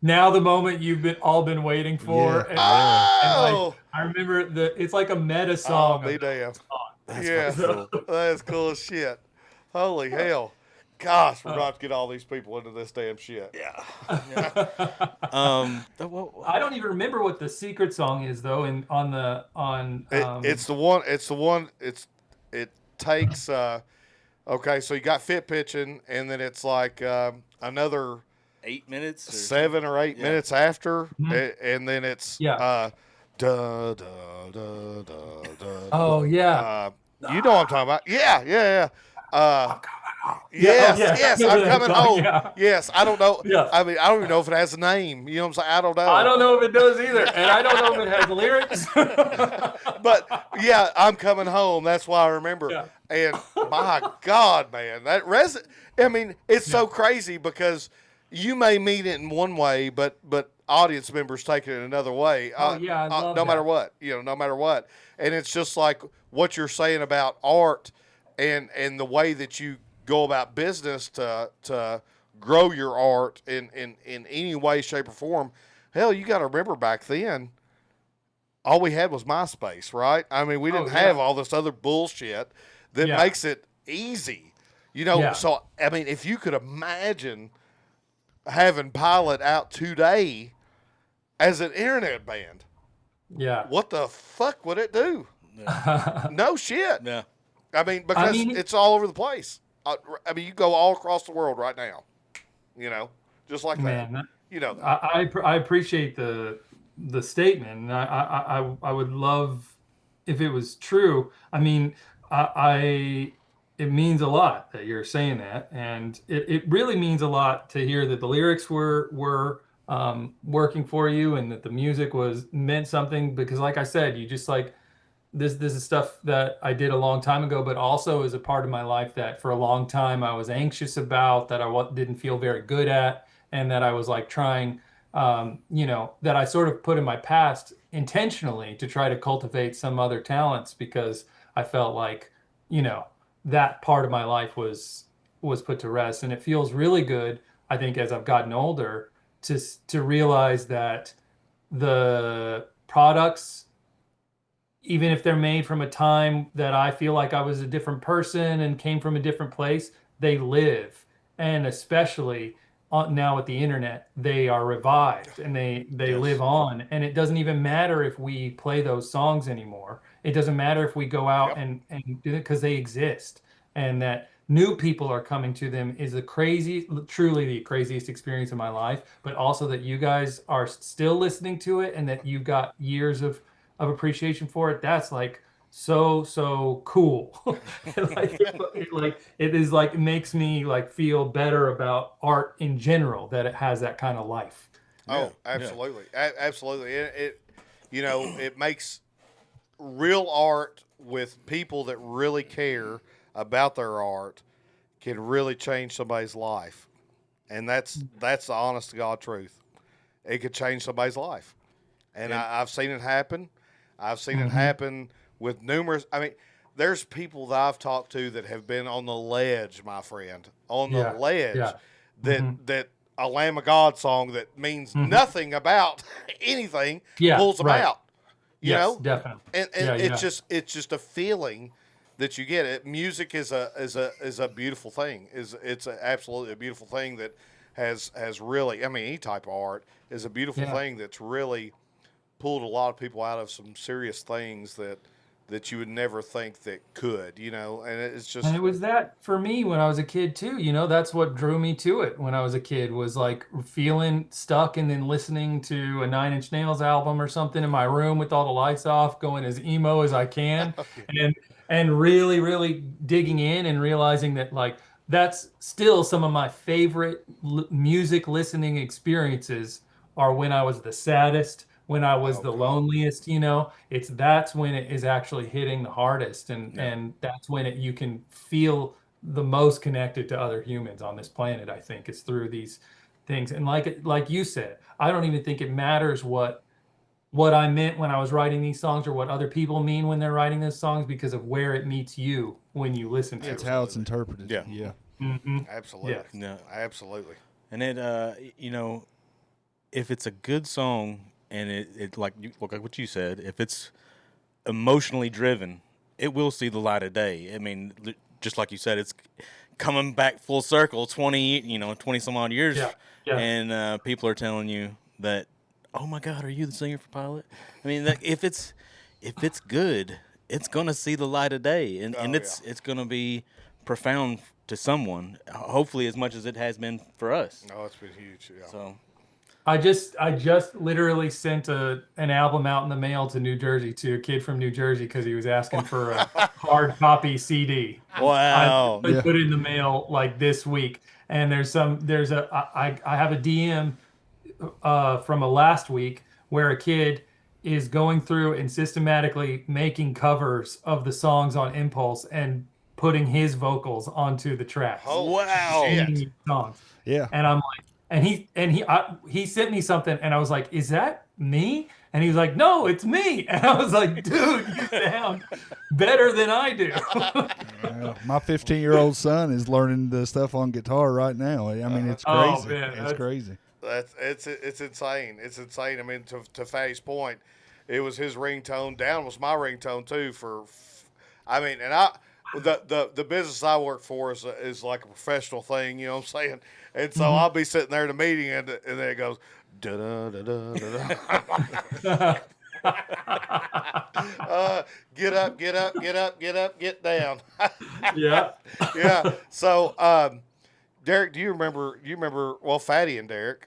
now the moment you've all been waiting for. Yeah. And Oh, I remember it's like a meta song. be damned. That's Yeah, fucking cool. that's cool as shit. Holy hell. Gosh, we're about to get all these people into this damn shit. Yeah. I don't even remember what the secret song is though. It's the one. It takes. Okay, so you got fit pitching, and then it's like another 8 minutes. 7 or 8 minutes after, and then it's Yeah. da da da da da. Oh yeah. You know what I'm talking about? Yeah. Yes, yeah. yes, I'm coming home. Yeah. Yes, I don't know. Yeah. I mean, I don't even know if it has a name. You know what I'm saying? I don't know. I don't know if it does either, and I don't know if it has lyrics. But yeah, I'm coming home. That's why I remember. Yeah. And my God, man, I mean, it's so crazy because you may mean it in one way, but audience members take it another way. Oh, yeah, I love no matter that. what, no matter what. And it's just like what you're saying about art and the way that you go about business to grow your art in any way, shape, or form. Hell, you got to remember back then, all we had was MySpace, right? I mean, we didn't have all this other bullshit that makes it easy. So, I mean, if you could imagine having P.Y.L.O.T out today as an internet band, Yeah. what the fuck would it do? No shit. Yeah. I mean, because it's all over the place. I mean, you go all across the world right now, just like that. Man, You know that. I appreciate the statement. And I would love if it was true. I mean, it means a lot that you're saying that, and it really means a lot to hear that the lyrics were working for you, and that the music meant something. Because, like I said, you just like this is stuff that I did a long time ago, but also is a part of my life that for a long time I was anxious about, that I didn't feel very good at, and that I was like trying, that I sort of put in my past intentionally to try to cultivate some other talents, because I felt like, that part of my life was put to rest. And it feels really good, I think, as I've gotten older to realize that the products, even if they're made from a time that I feel like I was a different person and came from a different place, they live. And especially now with the internet, they are revived and they live on. And it doesn't even matter if we play those songs anymore. It doesn't matter if we go out and do it, because they exist. And that new people are coming to them is truly the craziest experience of my life. But also that you guys are still listening to it, and that you've got years of appreciation for it. That's like so cool. It makes me like feel better about art in general, that it has that kind of life. Oh, absolutely. Absolutely. It makes real art with people that really care about their art can really change somebody's life. And that's the honest to God truth. It could change somebody's life. And I've seen it happen. I've seen it happen with numerous. I mean, there's people that I've talked to that have been on the ledge, my friend, on the ledge. Yeah. That a Lamb of God song that means nothing about anything pulls them out. You know, definitely. And it's just a feeling that you get. It music is a beautiful thing. It's absolutely a beautiful thing that has really. I mean, any type of art is a beautiful thing that's really pulled a lot of people out of some serious things that you would never think that could, and it's just. And it was that for me when I was a kid too, that's what drew me to it when I was a kid, was like feeling stuck and then listening to a Nine Inch Nails album or something in my room with all the lights off, going as emo as I can, and really, really digging in and realizing that like that's still some of my favorite music listening experiences are when I was the saddest, when I was the loneliest, that's when it is actually hitting the hardest, and that's when you can feel the most connected to other humans on this planet. I think it's through these things. And like you said, I don't even think it matters what I meant when I was writing these songs or what other people mean when they're writing those songs, because of where it meets you when you listen to it. It's how it's interpreted. Yeah. Yeah. Mm-hmm. Absolutely. Yes. No. Absolutely. And it, if it's a good song and it like what you said, if it's emotionally driven, it will see the light of day. I mean, just like you said, it's coming back full circle 20 some odd years. Yeah. Yeah. And people are telling you that, oh my God, are you the singer for P.Y.L.O.T? I mean, if it's good, it's gonna see the light of day, and it's gonna be profound to someone. Hopefully, as much as it has been for us. Oh, it's been huge. Yeah. So I just literally sent an album out in the mail to New Jersey to a kid from New Jersey because he was asking for a hard copy CD. wow. I put it in the mail like this week, and I have a DM from a last week where a kid is going through and systematically making covers of the songs on Impulse and putting his vocals onto the tracks. Wow. Shit. Singing songs. Yeah. And I'm like, he sent me something, and I was like, is that me? And he was like, no, it's me. And I was like, dude, you sound better than I do. My 15-year-old son is learning the stuff on guitar right now. I mean, it's crazy. Oh, man, it's crazy. It's insane. It's insane. I mean, to Fatty's point, it was his ringtone. Down was my ringtone too. The business I work for is like a professional thing. You know what I'm saying? And so I'll be sitting there in a meeting, and then it goes da da da da da. Get up, get up, get up, get up, get down. Yeah. Yeah. So, Derrick, do you remember? Well, Fatty and Derrick,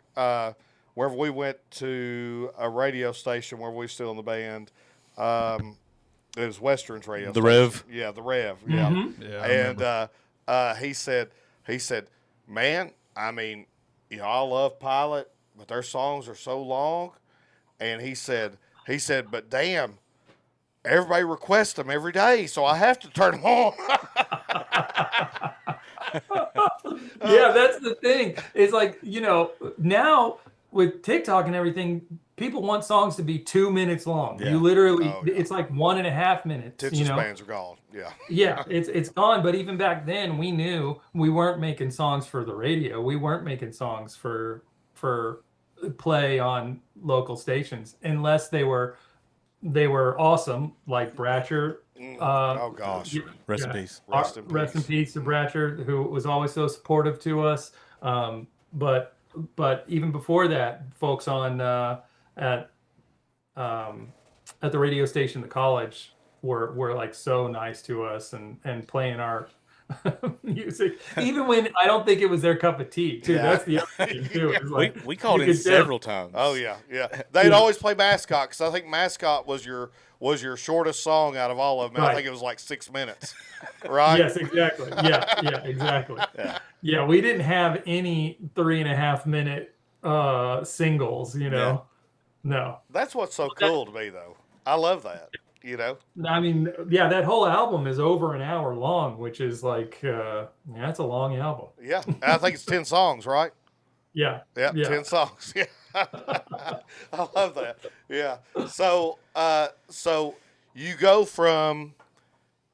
wherever we went to a radio station where we were still in the band. It was Western's radio The station. Rev? Yeah, the Rev. Yeah. Mhm. Yeah, And he said, man, I mean, I love P.Y.L.O.T, but their songs are so long. And he said, but damn, everybody requests them every day, so I have to turn them on. Yeah, that's the thing. It's like, now with TikTok and everything, people want songs to be 2 minutes long. Yeah. You literally, Oh, yeah. it's like 1.5 minutes. Attention spans are gone. Yeah. Yeah, it's gone. But even back then, we knew we weren't making songs for the radio. We weren't making songs for play on local stations unless they were awesome, like Bratcher. Oh gosh. Rest in peace. Rest in peace. To Bratcher, who was always so supportive to us. But even before that, folks on at the radio station, the college, were like so nice to us and playing our music, even when I don't think it was their cup of tea. Too. Yeah. That's the other thing too. It's like, We called you in could tell. several times. Oh yeah. They'd always play Mascot because I think Mascot was your shortest song out of all of them. Right. I think it was like 6 minutes. Right. Yes, exactly. Yeah, exactly. Yeah, we didn't have any 3.5 minute singles. No. That's what's so cool to me, though. I love that. I mean, yeah, that whole album is over an hour long, which is like, that's a long album. Yeah. And I think it's 10 songs, right? Yeah. Yeah, 10 songs. Yeah. I love that. Yeah. So you go from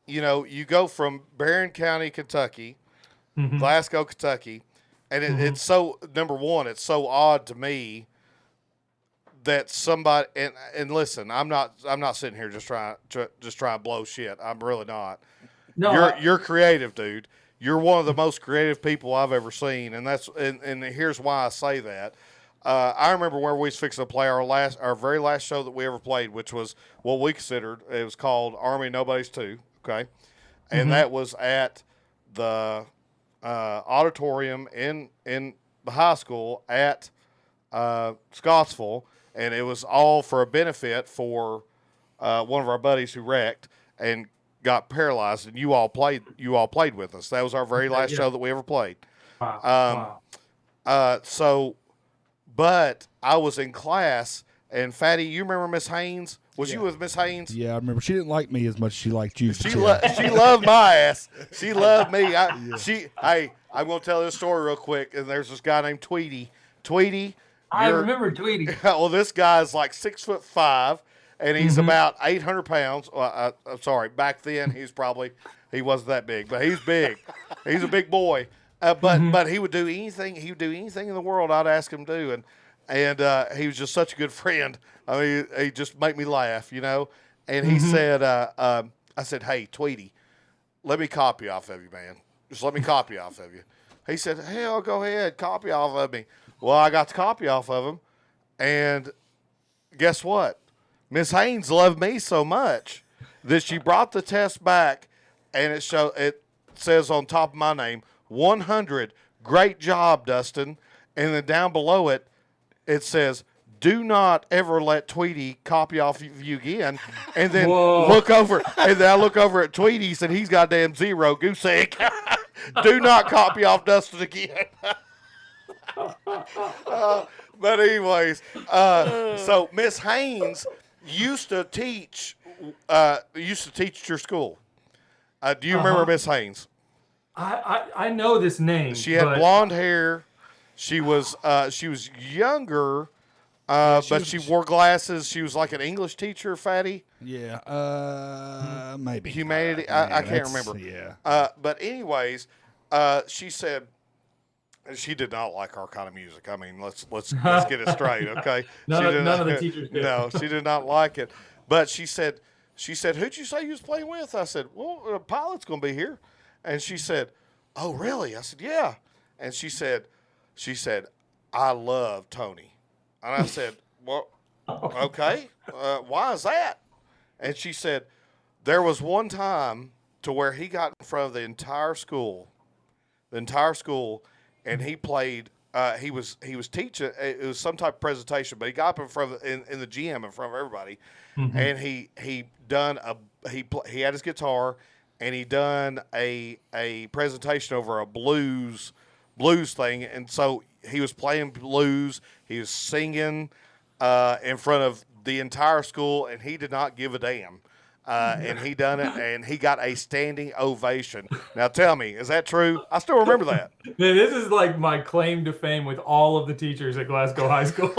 Barron County, Kentucky, Mhm. Glasgow, Kentucky, and it's so, number one, it's so odd to me that somebody, and listen, I'm not sitting here just trying to blow shit. I'm really not. No, You're creative, dude. You're one of the most creative people I've ever seen, and here's why I say that. I remember where we was fixing to play our very last show that we ever played, which was what we considered, it was called Army Nobody's 2, okay? And that was at the auditorium in the high school at Scottsville, and it was all for a benefit for one of our buddies who wrecked. And got paralyzed, and you all played with us. That was our very last show that we ever played. Wow. But I was in class, and Fatty, you remember Miss Haynes? Was you with Miss Haynes? Yeah, I remember. She didn't like me as much as she liked you. She loved my ass. She loved me. Hey, I'm going to tell this story real quick. And there's this guy named Tweety. Tweety. I remember Tweety. Well, this guy's like 6'5", and he's about 800 pounds. I'm sorry. Back then, he wasn't that big, but he's big. He's a big boy. But he would do anything. He would do anything in the world I'd ask him to do, and he was just such a good friend. I mean, he just made me laugh, you know. And he said, I said, hey, Tweety, let me copy off of you, man. Just let me copy off of you. He said, hell, go ahead, copy off of me. Well, I got the copy off of him, and guess what? Miss Haynes loved me so much that she brought the test back, and it says on top of my name, 100, great job, Dustin. And then down below it, it says, do not ever let Tweety copy off of you again. And then I look over at Tweety's, and he's got damn 0, goose egg. Do not copy off Dustin again. But anyways, so Miss Haynes used to teach at your school. Do you remember Miss Haynes? I know this name. She had blonde hair. She was younger. But she wore glasses. She was like an English teacher, Fatty. Yeah, maybe. Humanity. I can't remember. Yeah. But anyways, she said she did not like our kind of music. I mean, let's get it straight, okay? None of the teachers did. No, she did not like it. But she said, who'd you say you was playing with? I said, well, Pilot's going to be here. And she said, oh, really? I said, yeah. And she said, I love Tony. And I said, well, okay, why is that? And she said, there was one time to where he got in front of the entire school, and he played, he was teaching, it was some type of presentation, but he got up in front of, in the gym in front of everybody, and he had his guitar, and he done a presentation over a blues thing, and so he was playing blues. He was singing in front of the entire school, and he did not give a damn. And he done it, and he got a standing ovation. Now, tell me, is that true? I still remember that. Man, this is like my claim to fame with all of the teachers at Glasgow High School.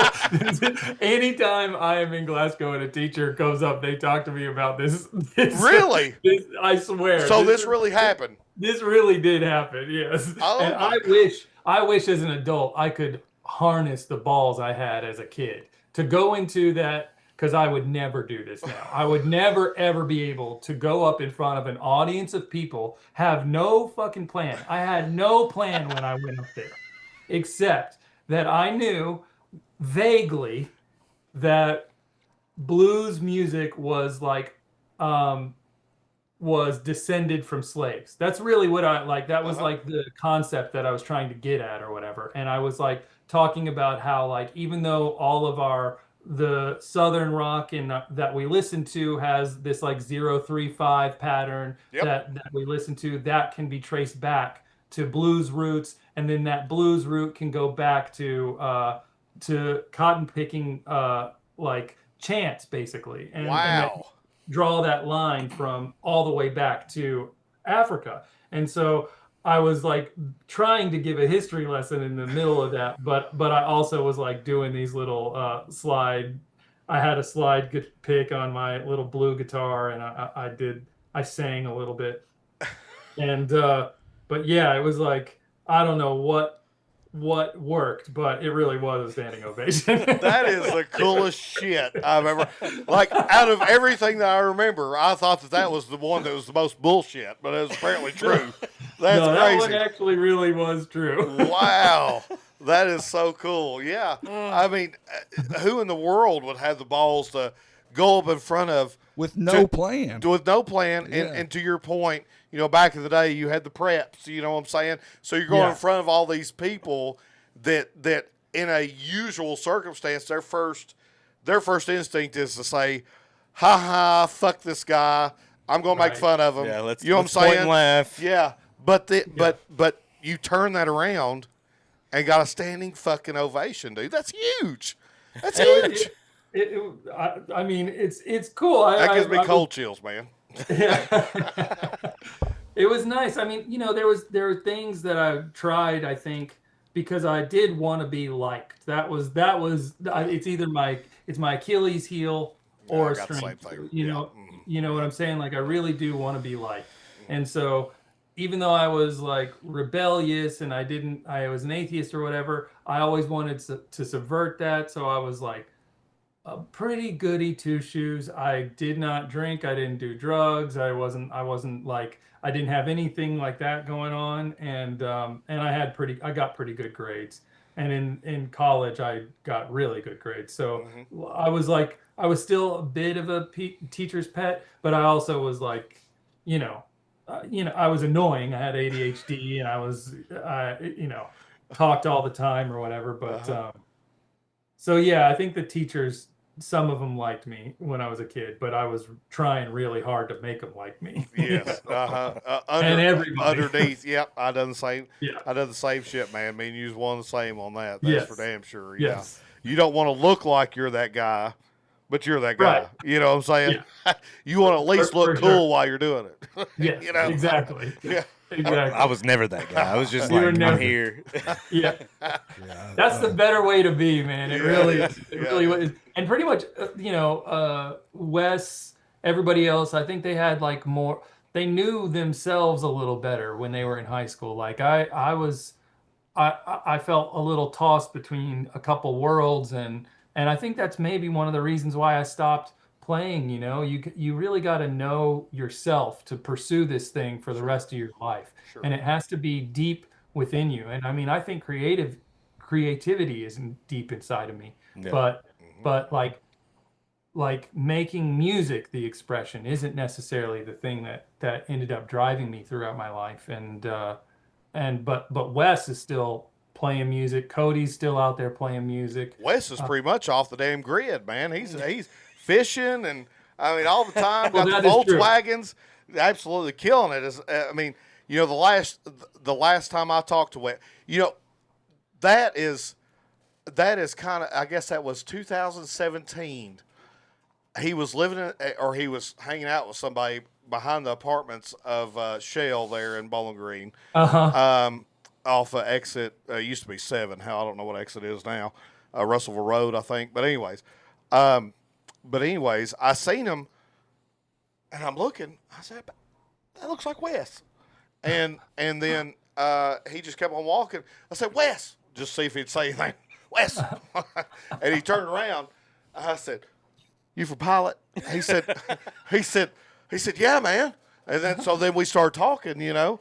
Anytime I am in Glasgow and a teacher comes up, they talk to me about this. Really? I swear. So this really happened? This really did happen, yes. Oh, and I wish as an adult I could harness the balls I had as a kid to go into that, because I would never do this now. I would never, ever be able to go up in front of an audience of people, have no fucking plan. I had no plan when I went up there, except that I knew vaguely that blues music was like, was descended from slaves. That's really what I like. That was like the concept that I was trying to get at or whatever. And I was like talking about how, like, even though all of the Southern rock and that we listen to has this like 0-3-5 pattern that we listen to, that can be traced back to blues roots. And then that blues root can go back to cotton picking, like chants basically. And, wow. Draw that line from all the way back to Africa. And so I was like trying to give a history lesson in the middle of that, but I also was like doing these little I had a slide pick on my little blue guitar, and I sang a little bit. And but yeah, it was like, I don't know what worked, but it really was a standing ovation. That is the coolest shit I've ever, like, out of everything that I remember, I thought that was the one that was the most bullshit, but it was apparently true. That's crazy. That one actually really was true. Wow. That is so cool. Yeah. I mean, who in the world would have the balls to go up in front of with no plan? With no plan. And to your point, you know, back in the day, you had the preps, you know what I'm saying? So you're going in front of all these people that in a usual circumstance, their first instinct is to say, ha ha, fuck this guy. I'm gonna make Right. fun of them. Yeah, let's you know let's what I'm point saying? and laugh. Yeah, but you turn that around and got a standing fucking ovation, dude. That's huge. That's huge. I mean, it's cool. That gives me I cold chills, man. Yeah. It was nice. I mean, there were things that I tried, I think, because I did want to be liked. It's either it's my Achilles heel or I a got the same strength. thing. You Yeah. know, Mhm. you know what I'm saying? Like I really do want to be liked. And so even though I was like rebellious and I was an atheist or whatever, I always wanted to subvert that. So I was like a pretty goody two shoes. I did not drink. I didn't do drugs. I wasn't like, I didn't have anything like that going on. And I got pretty good grades. And in college, I got really good grades. So I was still a bit of a teacher's pet, but I also was like, I was annoying. I had ADHD and talked all the time or whatever. But so yeah, I think the teachers, some of them liked me when I was a kid, but I was trying really hard to make them like me. Yes. And everybody. Underneath, yep. I done the same. Yeah. I done the same shit, man. Me and you was one of the same on that. That's Yes. for damn sure. Yes. Yeah. You don't want to look like you're that guy, but you're that guy. Right. You know what I'm saying? You want to at least look For cool sure. while you're doing it. Yes, You know? exactly. Yeah. Exactly. I was never that guy. I was just You were like, never- I'm here. Yeah. Yeah, That's the better way to be, man. It Yeah. really is. It Yeah. really is. And pretty much, Wes, everybody else, I think they had like more, they knew themselves a little better when they were in high school. Like I felt a little tossed between a couple worlds, and I think that's maybe one of the reasons why I stopped playing. You really got to know yourself to pursue this thing for the rest of your life. Sure. And it has to be deep within you. And I mean, I think creativity is deep inside of me. Yeah. But like making music the expression isn't necessarily the thing that ended up driving me throughout my life. But Wes is still playing music. Cody's still out there playing music. Wes is pretty much off the damn grid, man. He's fishing and I mean all the time. Well, Got the that is true. Volkswagens, absolutely killing it. I mean, the last time I talked to Wes, that is kind of, I guess that was 2017. He was he was hanging out with somebody behind the apartments of Shell there in Bowling Green. Off of exit, used to be 7. Hell, I don't know what exit is now. Russellville Road, I think. But anyways, I seen him, and I'm looking. I said, that looks like Wes. And then he just kept on walking. I said, Wes, just see if he'd say anything. Wes. And he turned around. I said, you for Pilot? He said, yeah, man. And then we started talking, and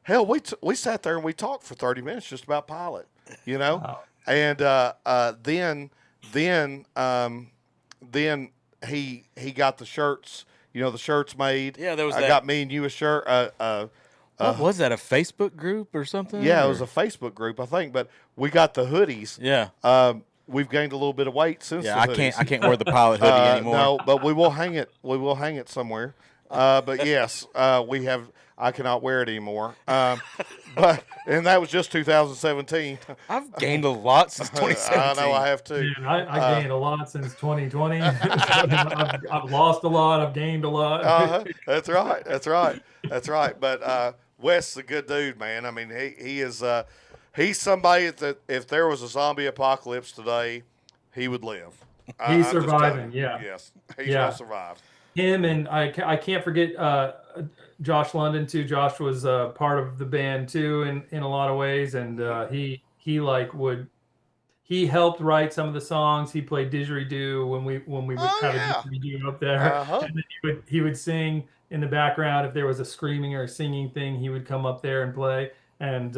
hell, we sat there and we talked for 30 minutes just about Pilot, Wow. and then he got the shirts, the shirts made. Yeah, there was I that. got me and you a shirt. What was that, a Facebook group or something? Yeah, or? it was a Facebook group, I think, but we got the hoodies. Yeah. We've gained a little bit of weight since. Yeah, the I can't wear the Pilot hoodie anymore. No, but we will hang it. We will hang it somewhere. But yes, we have. I cannot wear it anymore. And that was just 2017. I've gained a lot since 2017. I know I have too. Man, I gained a lot since 2020. I've lost a lot. I've gained a lot. That's right. That's right. That's right. But Wes is a good dude, man. I mean, he is. He's somebody that if there was a zombie apocalypse today, he would live. He's I'm just surviving, telling you. yeah. Yes, he's Yeah. gonna survive. Him and I can't forget Josh London too. Josh was part of the band too in a lot of ways, and he helped write some of the songs. He played didgeridoo when we would have yeah. a didgeridoo up there, and then he would sing in the background if there was a screaming or a singing thing. He would come up there and play. And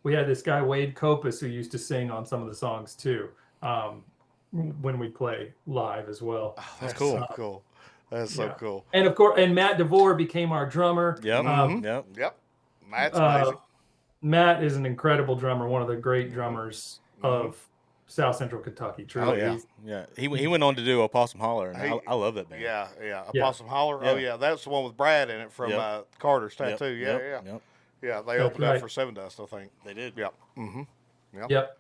we had this guy Wade Copus who used to sing on some of the songs too when we play live as well. Oh, that's cool. Cool. That's so cool. And of course, Matt DeVore became our drummer. Yep. Yep. Matt's amazing. Matt is an incredible drummer, one of the great drummers of South Central Kentucky. Truly. Oh yeah. He went on to do Opossum Holler, and I love that band. Yeah. Opossum Holler. Yeah. Oh yeah, that's the one with Brad in it from Carter's Tattoo. Yep. Yeah, they That's opened up for Seven Dust, I think. They did. Yep. Mm-hmm. Yep.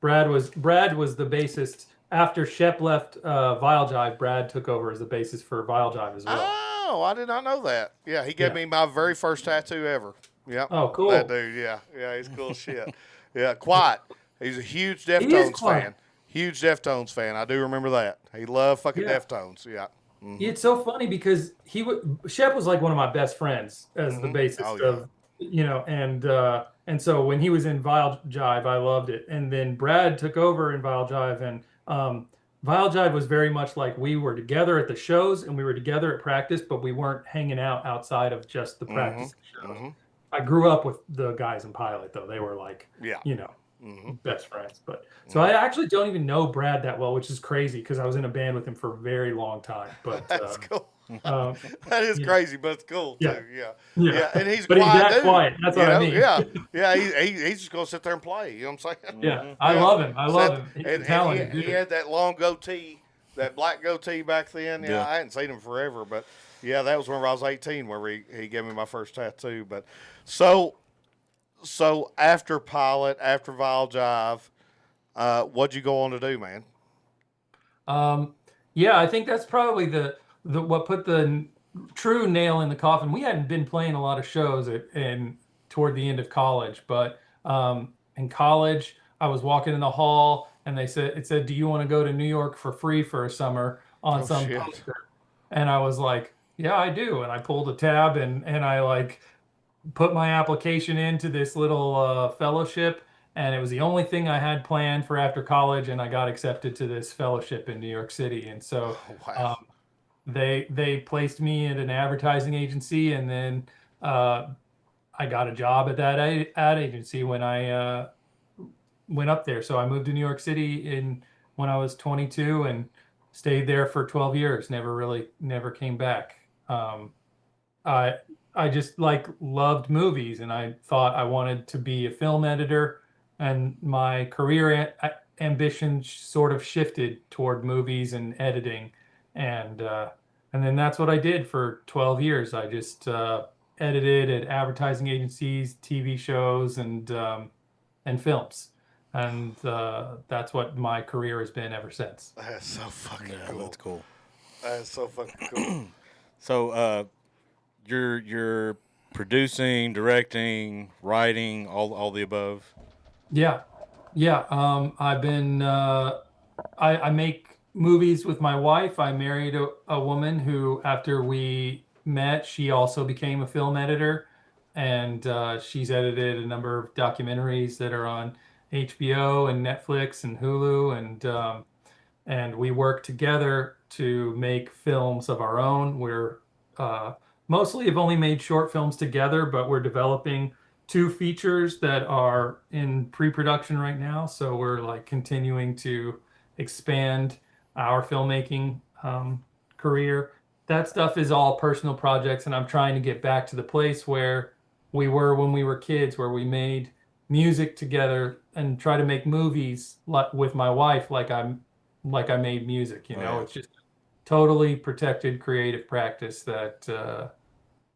Brad was the bassist. After Shep left Vile Jive, Brad took over as the bassist for Vile Jive as well. Oh, I did not know that. Yeah, he gave me my very first tattoo ever. Yep. Oh, cool. That dude, yeah, he's cool as shit. Yeah, Quiet. He's a huge Deftones fan. Huge Deftones fan. I do remember that. He loved fucking Deftones. Yeah. Mm-hmm. It's so funny because Shep was like one of my best friends as the bassist of, and so when he was in Vile Jive, I loved it. And then Brad took over in Vile Jive, and Vile Jive was very much like we were together at the shows and we were together at practice, but we weren't hanging out outside of just the practice shows. Mm-hmm. I grew up with the guys in P.Y.L.O.T, though. They were like, best friends. But so I actually don't even know Brad that well, which is crazy because I was in a band with him for a very long time. But that's cool. That is crazy, but it's cool too. Yeah. And he's quiet. That's what I mean. Yeah. He's just gonna sit there and play. You know what I'm saying? Yeah. I love him. He's talented. He had that long goatee, that black goatee back then. Yeah, I hadn't seen him forever, but yeah, that was whenever I was 18, where he gave me my first tattoo. But so after P.Y.L.O.T, after Vile Jive, what'd you go on to do, man? I think that's probably the what put the true nail in the coffin. We hadn't been playing a lot of shows toward the end of college, but in college I was walking in the hall and it said, "Do you want to go to New York for free for a summer on some poster?" And I was like, "Yeah, I do." And I pulled a tab and I like put my application into this little fellowship, and it was the only thing I had planned for after college, and I got accepted to this fellowship in New York City. And so they placed me at an advertising agency, and then I got a job at that ad agency when I went up there. So I moved to New York City when I was 22 and stayed there for 12 years. Never came back. I just loved movies, and I thought I wanted to be a film editor, and my career ambition sort of shifted toward movies and editing. And then that's what I did for 12 years. I just edited at advertising agencies, TV shows, and films. And that's what my career has been ever since. That's so fucking cool. That's cool. That's so fucking cool. So you're producing, directing, writing, all the above? Yeah. I've been I make movies with my wife. I married a woman who, after we met, she also became a film editor, and she's edited a number of documentaries that are on HBO and Netflix and Hulu, and we work together to make films of our own. We're mostly have only made short films together, but we're developing 2 features that are in pre-production right now. So we're continuing to expand our filmmaking career. That stuff is all personal projects, and I'm trying to get back to the place where we were when we were kids, where we made music together and try to make movies with my wife like I made music. It's just totally protected creative practice that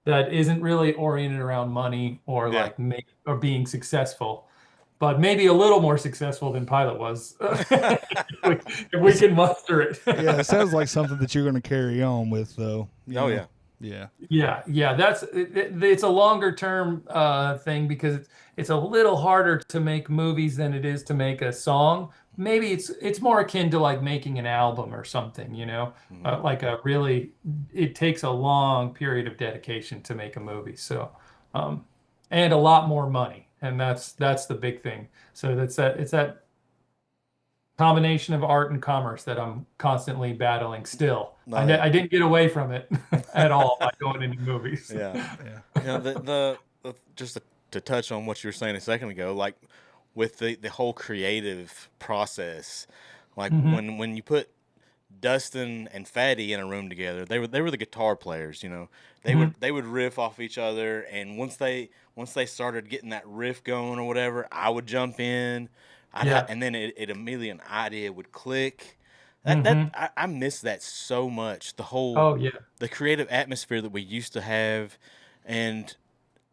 isn't really oriented around money or or being successful, but maybe a little more successful than P.Y.L.O.T was if we can muster it. Yeah, it sounds like something that you're going to carry on with, though. Yeah. It's a longer term thing because it's a little harder to make movies than it is to make a song. Maybe it's more akin to making an album or something, it takes a long period of dedication to make a movie. So, and a lot more money, and that's the big thing. So it's that combination of art and commerce that I'm constantly battling still. I didn't get away from it at all by going into movies. The just to touch on what you were saying a second ago, with the whole creative process, when you put Dustin and Fatty in a room together, they were the guitar players, they would riff off each other, and once they started getting that riff going or whatever, I would jump in, and then it immediately an idea would click. I miss that so much. The whole the creative atmosphere that we used to have, and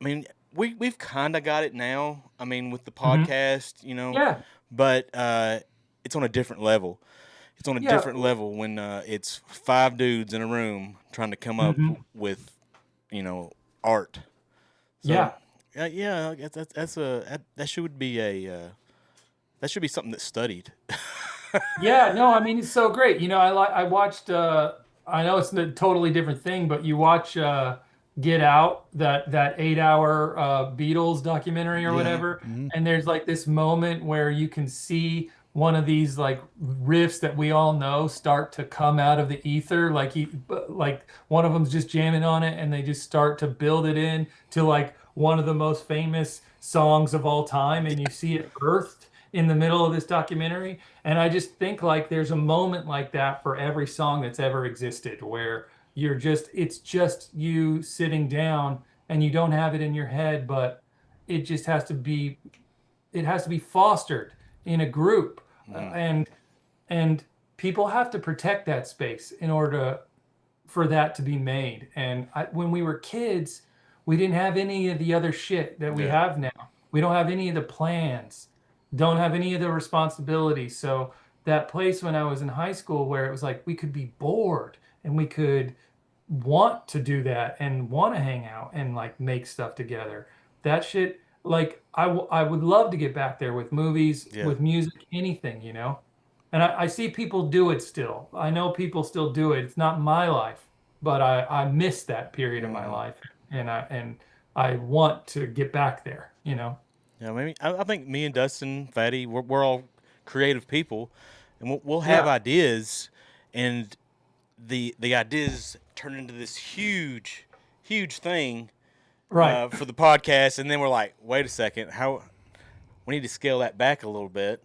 I mean we've kind of got it now. I mean with the podcast, but it's on a different level. It's on a different level when it's 5 dudes in a room trying to come up with, art. So, that should be that should be something that's studied. No, I mean it's so great. I watched. I know it's a totally different thing, but you watch Get Out, that 8-hour Beatles documentary or whatever, and there's like this moment where you can see one of these like riffs that we all know start to come out of the ether, like one of them's just jamming on it, and they just start to build it in to like one of the most famous songs of all time, and you see it birthed in the middle of this documentary. And I just think like there's a moment like that for every song that's ever existed, where it's just you sitting down and you don't have it in your head, but it just has to be fostered in a group. And people have to protect that space in order for that to be made. And when we were kids, we didn't have any of the other shit that we have now. We don't have any of the plans, don't have any of the responsibilities. So that place when I was in high school where it was like we could be bored and we could want to do that and want to hang out and like make stuff together. That shit, like I would love to get back there with movies, with music, anything, And I see people do it still. I know people still do it. It's not my life, but I miss that period of my life, and I want to get back there, Yeah, maybe I think me and Dustin, Fatty, we're all creative people, and we'll have ideas, and the ideas turn into this huge thing, for the podcast, and then we're like, wait a second, we need to scale that back a little bit,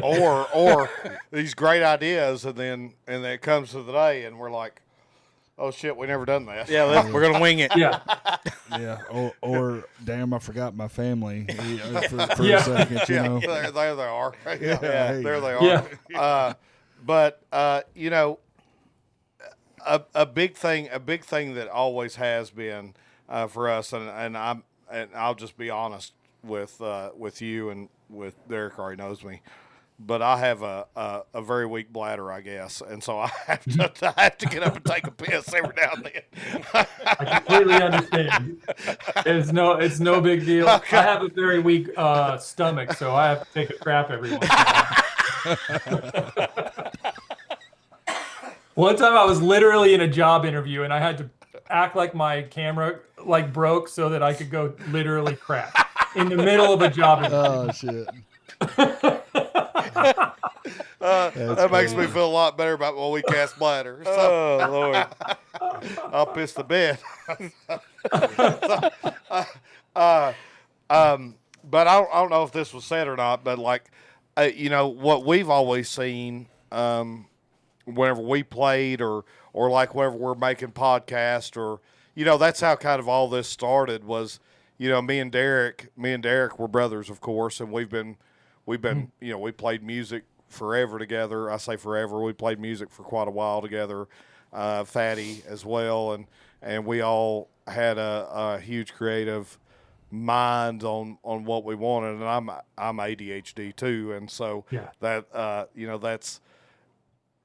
or these great ideas, and then it comes to the day, and we're like, oh shit, we never done that. Yeah, we're gonna wing it. Yeah. Yeah, or damn, I forgot my family for a second. There they are. There they are. Yeah. But a big thing that always has been for us, and I'll just be honest with you and with Derrick, already knows me. But I have a very weak bladder, I guess, and so I have to get up and take a piss every now and then. I completely understand. It's no big deal. Okay. I have a very weak stomach, so I have to take a crap every once in a while. One time I was literally in a job interview, and I had to act like my camera like broke so that I could go literally crap in the middle of a job interview. Oh shit. That makes me feel a lot better about my weak ass bladder. So, Oh Lord. I'll piss the bed. But I don't know if this was said or not, but like, what we've always seen, whenever we played or like whenever we're making podcasts, or, that's how kind of all this started was, me and Derrick were brothers, of course. And we've been, we played music forever together. I say forever. We played music for quite a while together. Fatty as well. And we all had a huge creative mind on what we wanted. And I'm ADHD too. And so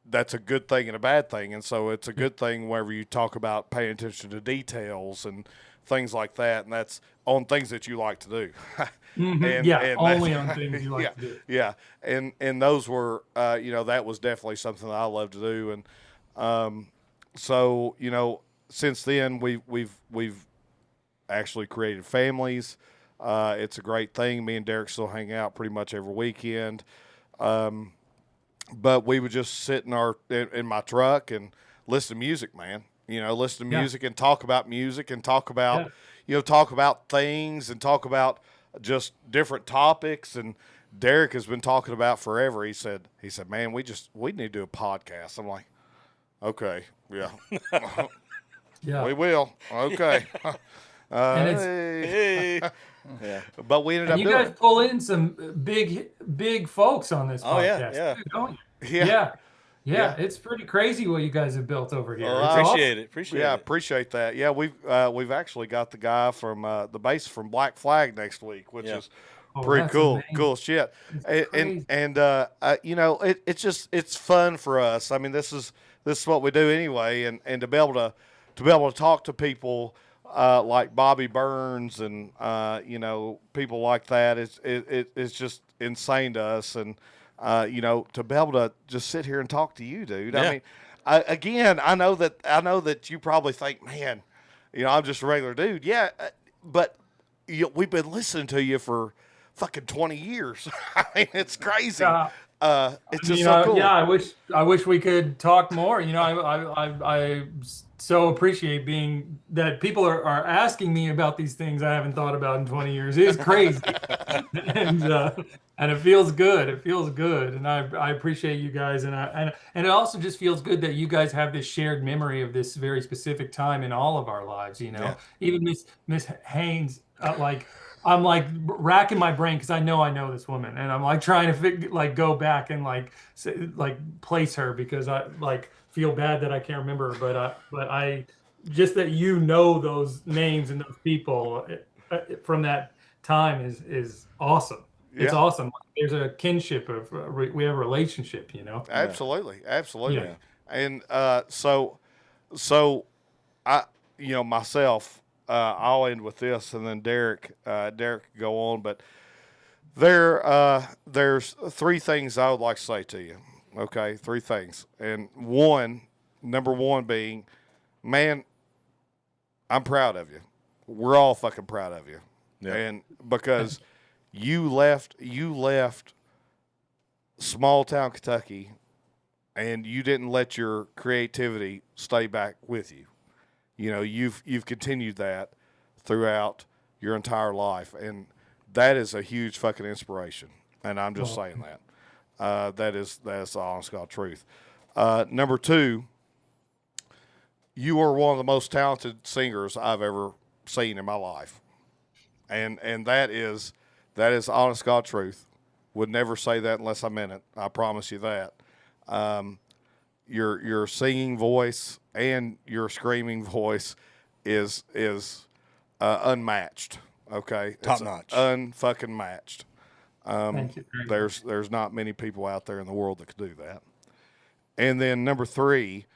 that's a good thing and a bad thing. And so it's a good thing whenever you talk about paying attention to details and things like that. And that's on things that you like to do. And only on things you like to do. Yeah. And those were, that was definitely something that I love to do. And, so, since then we've actually created families. It's a great thing. Me and Derrick still hang out pretty much every weekend. But we would just sit in my truck and listen to music, man. Listen to music and talk about music and talk about, talk about things and talk about just different topics. And Derrick has been talking about forever. He said, man, we need to do a podcast. I'm like, okay, yeah, we will. Okay. And it's Hey. Yeah. But we ended and up you doing guys it. pull in some big folks on this Oh, yeah, podcast, yeah. too, don't you? Yeah. Yeah. Yeah. It's pretty crazy what you guys have built over here. Oh, It's Appreciate awesome. it. Appreciate Yeah, I it. appreciate that. Yeah, we've actually got the guy from the bass from Black Flag next week, which Yeah. is Oh, pretty that's cool. amazing. Cool shit. It's crazy. You know, it's fun for us. I mean, this is what we do anyway, and to be able to talk to people like Bobby Burns and you know, people like that it's just insane to us. And you know, to be able to just sit here and talk to you, dude. Yeah. I mean, I know that you probably think, man, you know, I'm just a regular dude. Yeah, but we've been listening to you for fucking 20 years. I mean, it's crazy. It's just so cool. Yeah, I wish we could talk more. You know, I so appreciate being that people are asking me about these things I haven't thought about in 20 years. It's crazy. And it feels good. It feels good. And I appreciate you guys. And it also just feels good that you guys have this shared memory of this very specific time in all of our lives, you know. Yeah. Even Miss Haynes, I'm like racking my brain because I know this woman, and I'm like trying to go back and place her because I feel bad that I can't remember her, but I just that you know those names and those people from that time is awesome. It's Yeah. awesome. There's a kinship of we have a relationship, you know. Absolutely. Yeah. And so I, you know, myself, I'll end with this, and then Derrick can go on. But there's three things I would like to say to you. Okay, three things, and number one being, man, I'm proud of you. We're all fucking proud of you, Yeah. and because you left small town Kentucky, and you didn't let your creativity stay back with you. You know, you've continued that throughout your entire life, and that is a huge fucking inspiration. And I'm just saying that. That's the honest God truth. Number two, you are one of the most talented singers I've ever seen in my life, and that is honest God truth. Would never say that unless I meant it. I promise you that. Your singing voice and your screaming voice is unmatched. Okay, Top It's notch. unfucking matched. Thank you. very much. There's not many people out there in the world that could do that. And then number three,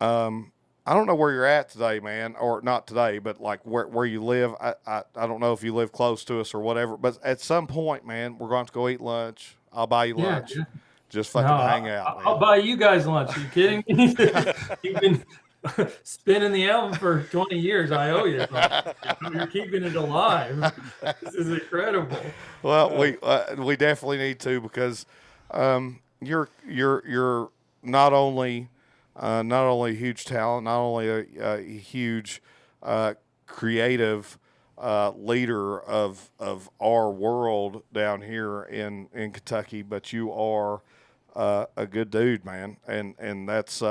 I don't know where you're at today, man, or not today, but like where you live. I don't know if you live close to us or whatever, but at some point, man, we're going to go eat lunch. I'll buy you lunch. Yeah. Just fucking No, hang out, I'll man. buy you guys lunch. Are you kidding me? You've been spinning the album for 20 years. I owe you something. You're keeping it alive. This is incredible. Well, we definitely need to, because you're not only a huge talent, not only a huge creative leader of our world down here in Kentucky, but you are a good dude, man, and that's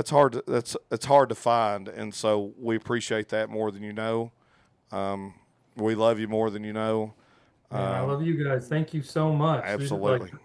hard to find, and so we appreciate that more than you know. We love you more than you know. Man, I love you guys. Thank you so much. This is like- Absolutely.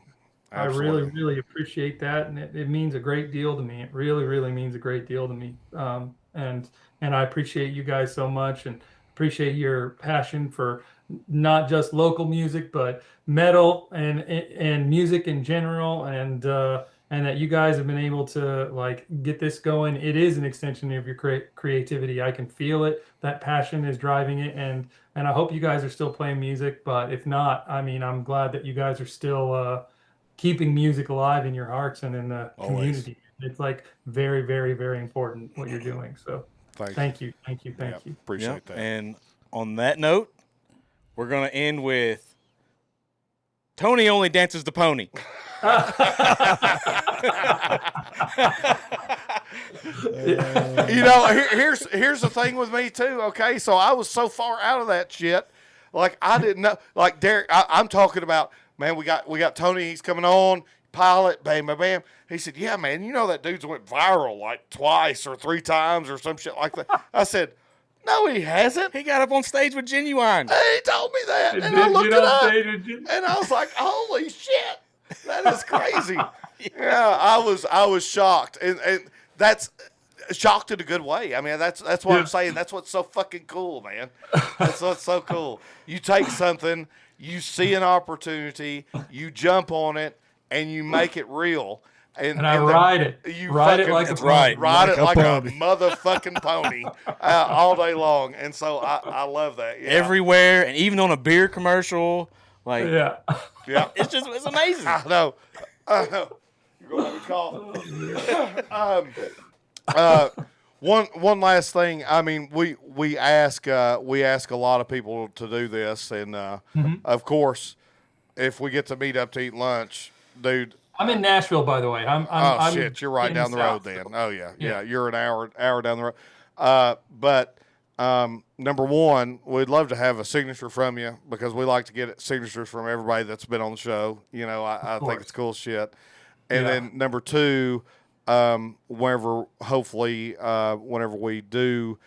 I really, really appreciate that, and it means a great deal to me. It really, really means a great deal to me. And I appreciate you guys so much, and appreciate your passion for not just local music, but metal and music in general, and that you guys have been able to like get this going. It is an extension of your creativity. I can feel it. That passion is driving it, and I hope you guys are still playing music. But if not, I mean, I'm glad that you guys are still keeping music alive in your hearts and in the Always. community. It's like very, very, very important what you're doing. So thank you. Yeah, appreciate Yep. that. And on that note, we're going to end with Tony only dances the pony. You know, here's the thing with me too. Okay, so I was so far out of that shit, like I didn't know. Like Derrick, I'm talking about, man. We got Tony. He's coming on. Pilot, bam, bam, bam. He said, "Yeah, man. You know that dude's went viral like twice or three times or some shit like that." I said, No, he hasn't. He got up on stage with Genuine. He told me that, and I looked it up, and I was like, "Holy shit, that is crazy!" Yeah, I was shocked, and that's shocked in a good way. I mean, that's what I'm saying. That's what's so fucking cool, man. That's what's so cool. You take something, you see an opportunity, you jump on it, and you make it real. And I ride it. You ride it like a pony. Ride it like a pony. motherfucking pony all day long. And so I love that. Yeah. Everywhere, and even on a beer commercial. Like, Yeah. Yeah. it's amazing. I know. You're going to have me call. One last thing. I mean, we ask a lot of people to do this, and of course, if we get to meet up to eat lunch, dude. I'm in Nashville, by the way. I'm Shit, you're right down the road then. Oh yeah, you're an hour down the road. But number one, we'd love to have a signature from you because we like to get signatures from everybody that's been on the show. You know, I think it's cool shit. And then number two, whenever we do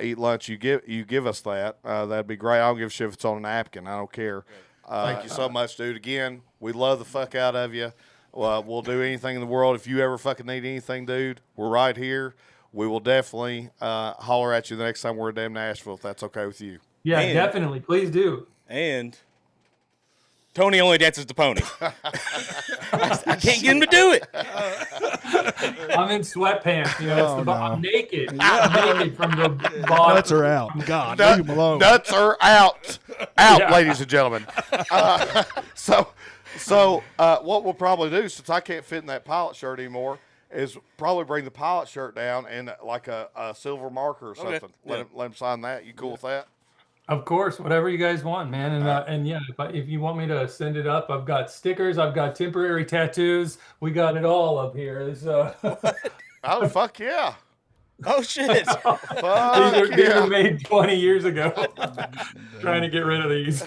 eat lunch, you give us that. That'd be great. I don't give a shit if it's on a napkin. I don't care. Thank you so much, dude. Again, we love the fuck out of you. We'll do anything in the world. If you ever fucking need anything, dude, we're right here. We will definitely holler at you the next time we're in damn Nashville, if that's okay with you. Yeah, definitely. Please do. And Tony only dances the pony. I can't get him to do it. I'm in sweatpants. You know, I'm naked. I'm naked from the bottom. Nuts are out. God, leave him alone. Nuts are out, ladies and gentlemen. So what we'll probably do, since I can't fit in that P.Y.L.O.T shirt anymore, is probably bring the P.Y.L.T shirt down and like a silver marker or something. Okay. Let him sign that. You cool with that? Of course, whatever you guys want, man. And yeah, if you want me to send it up, I've got stickers, I've got temporary tattoos. We got it all up here. Oh, fuck yeah. Oh shit! These were made 20 years ago. Trying to get rid of these.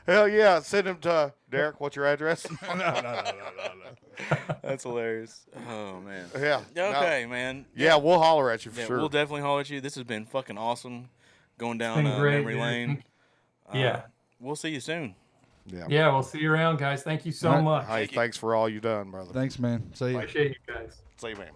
Hell yeah. Send them to Derrick. What's your address? No. That's hilarious. Oh man. Yeah. Okay, man. Yeah, we'll holler at you for sure. We'll definitely holler at you. This has been fucking awesome. Going down Great, memory lane. Yeah. We'll see you soon. Yeah, we'll see you around, guys. Thank you so much. Hey, thanks for all you done, brother. Thanks, man. See you. Appreciate you guys. See you, man.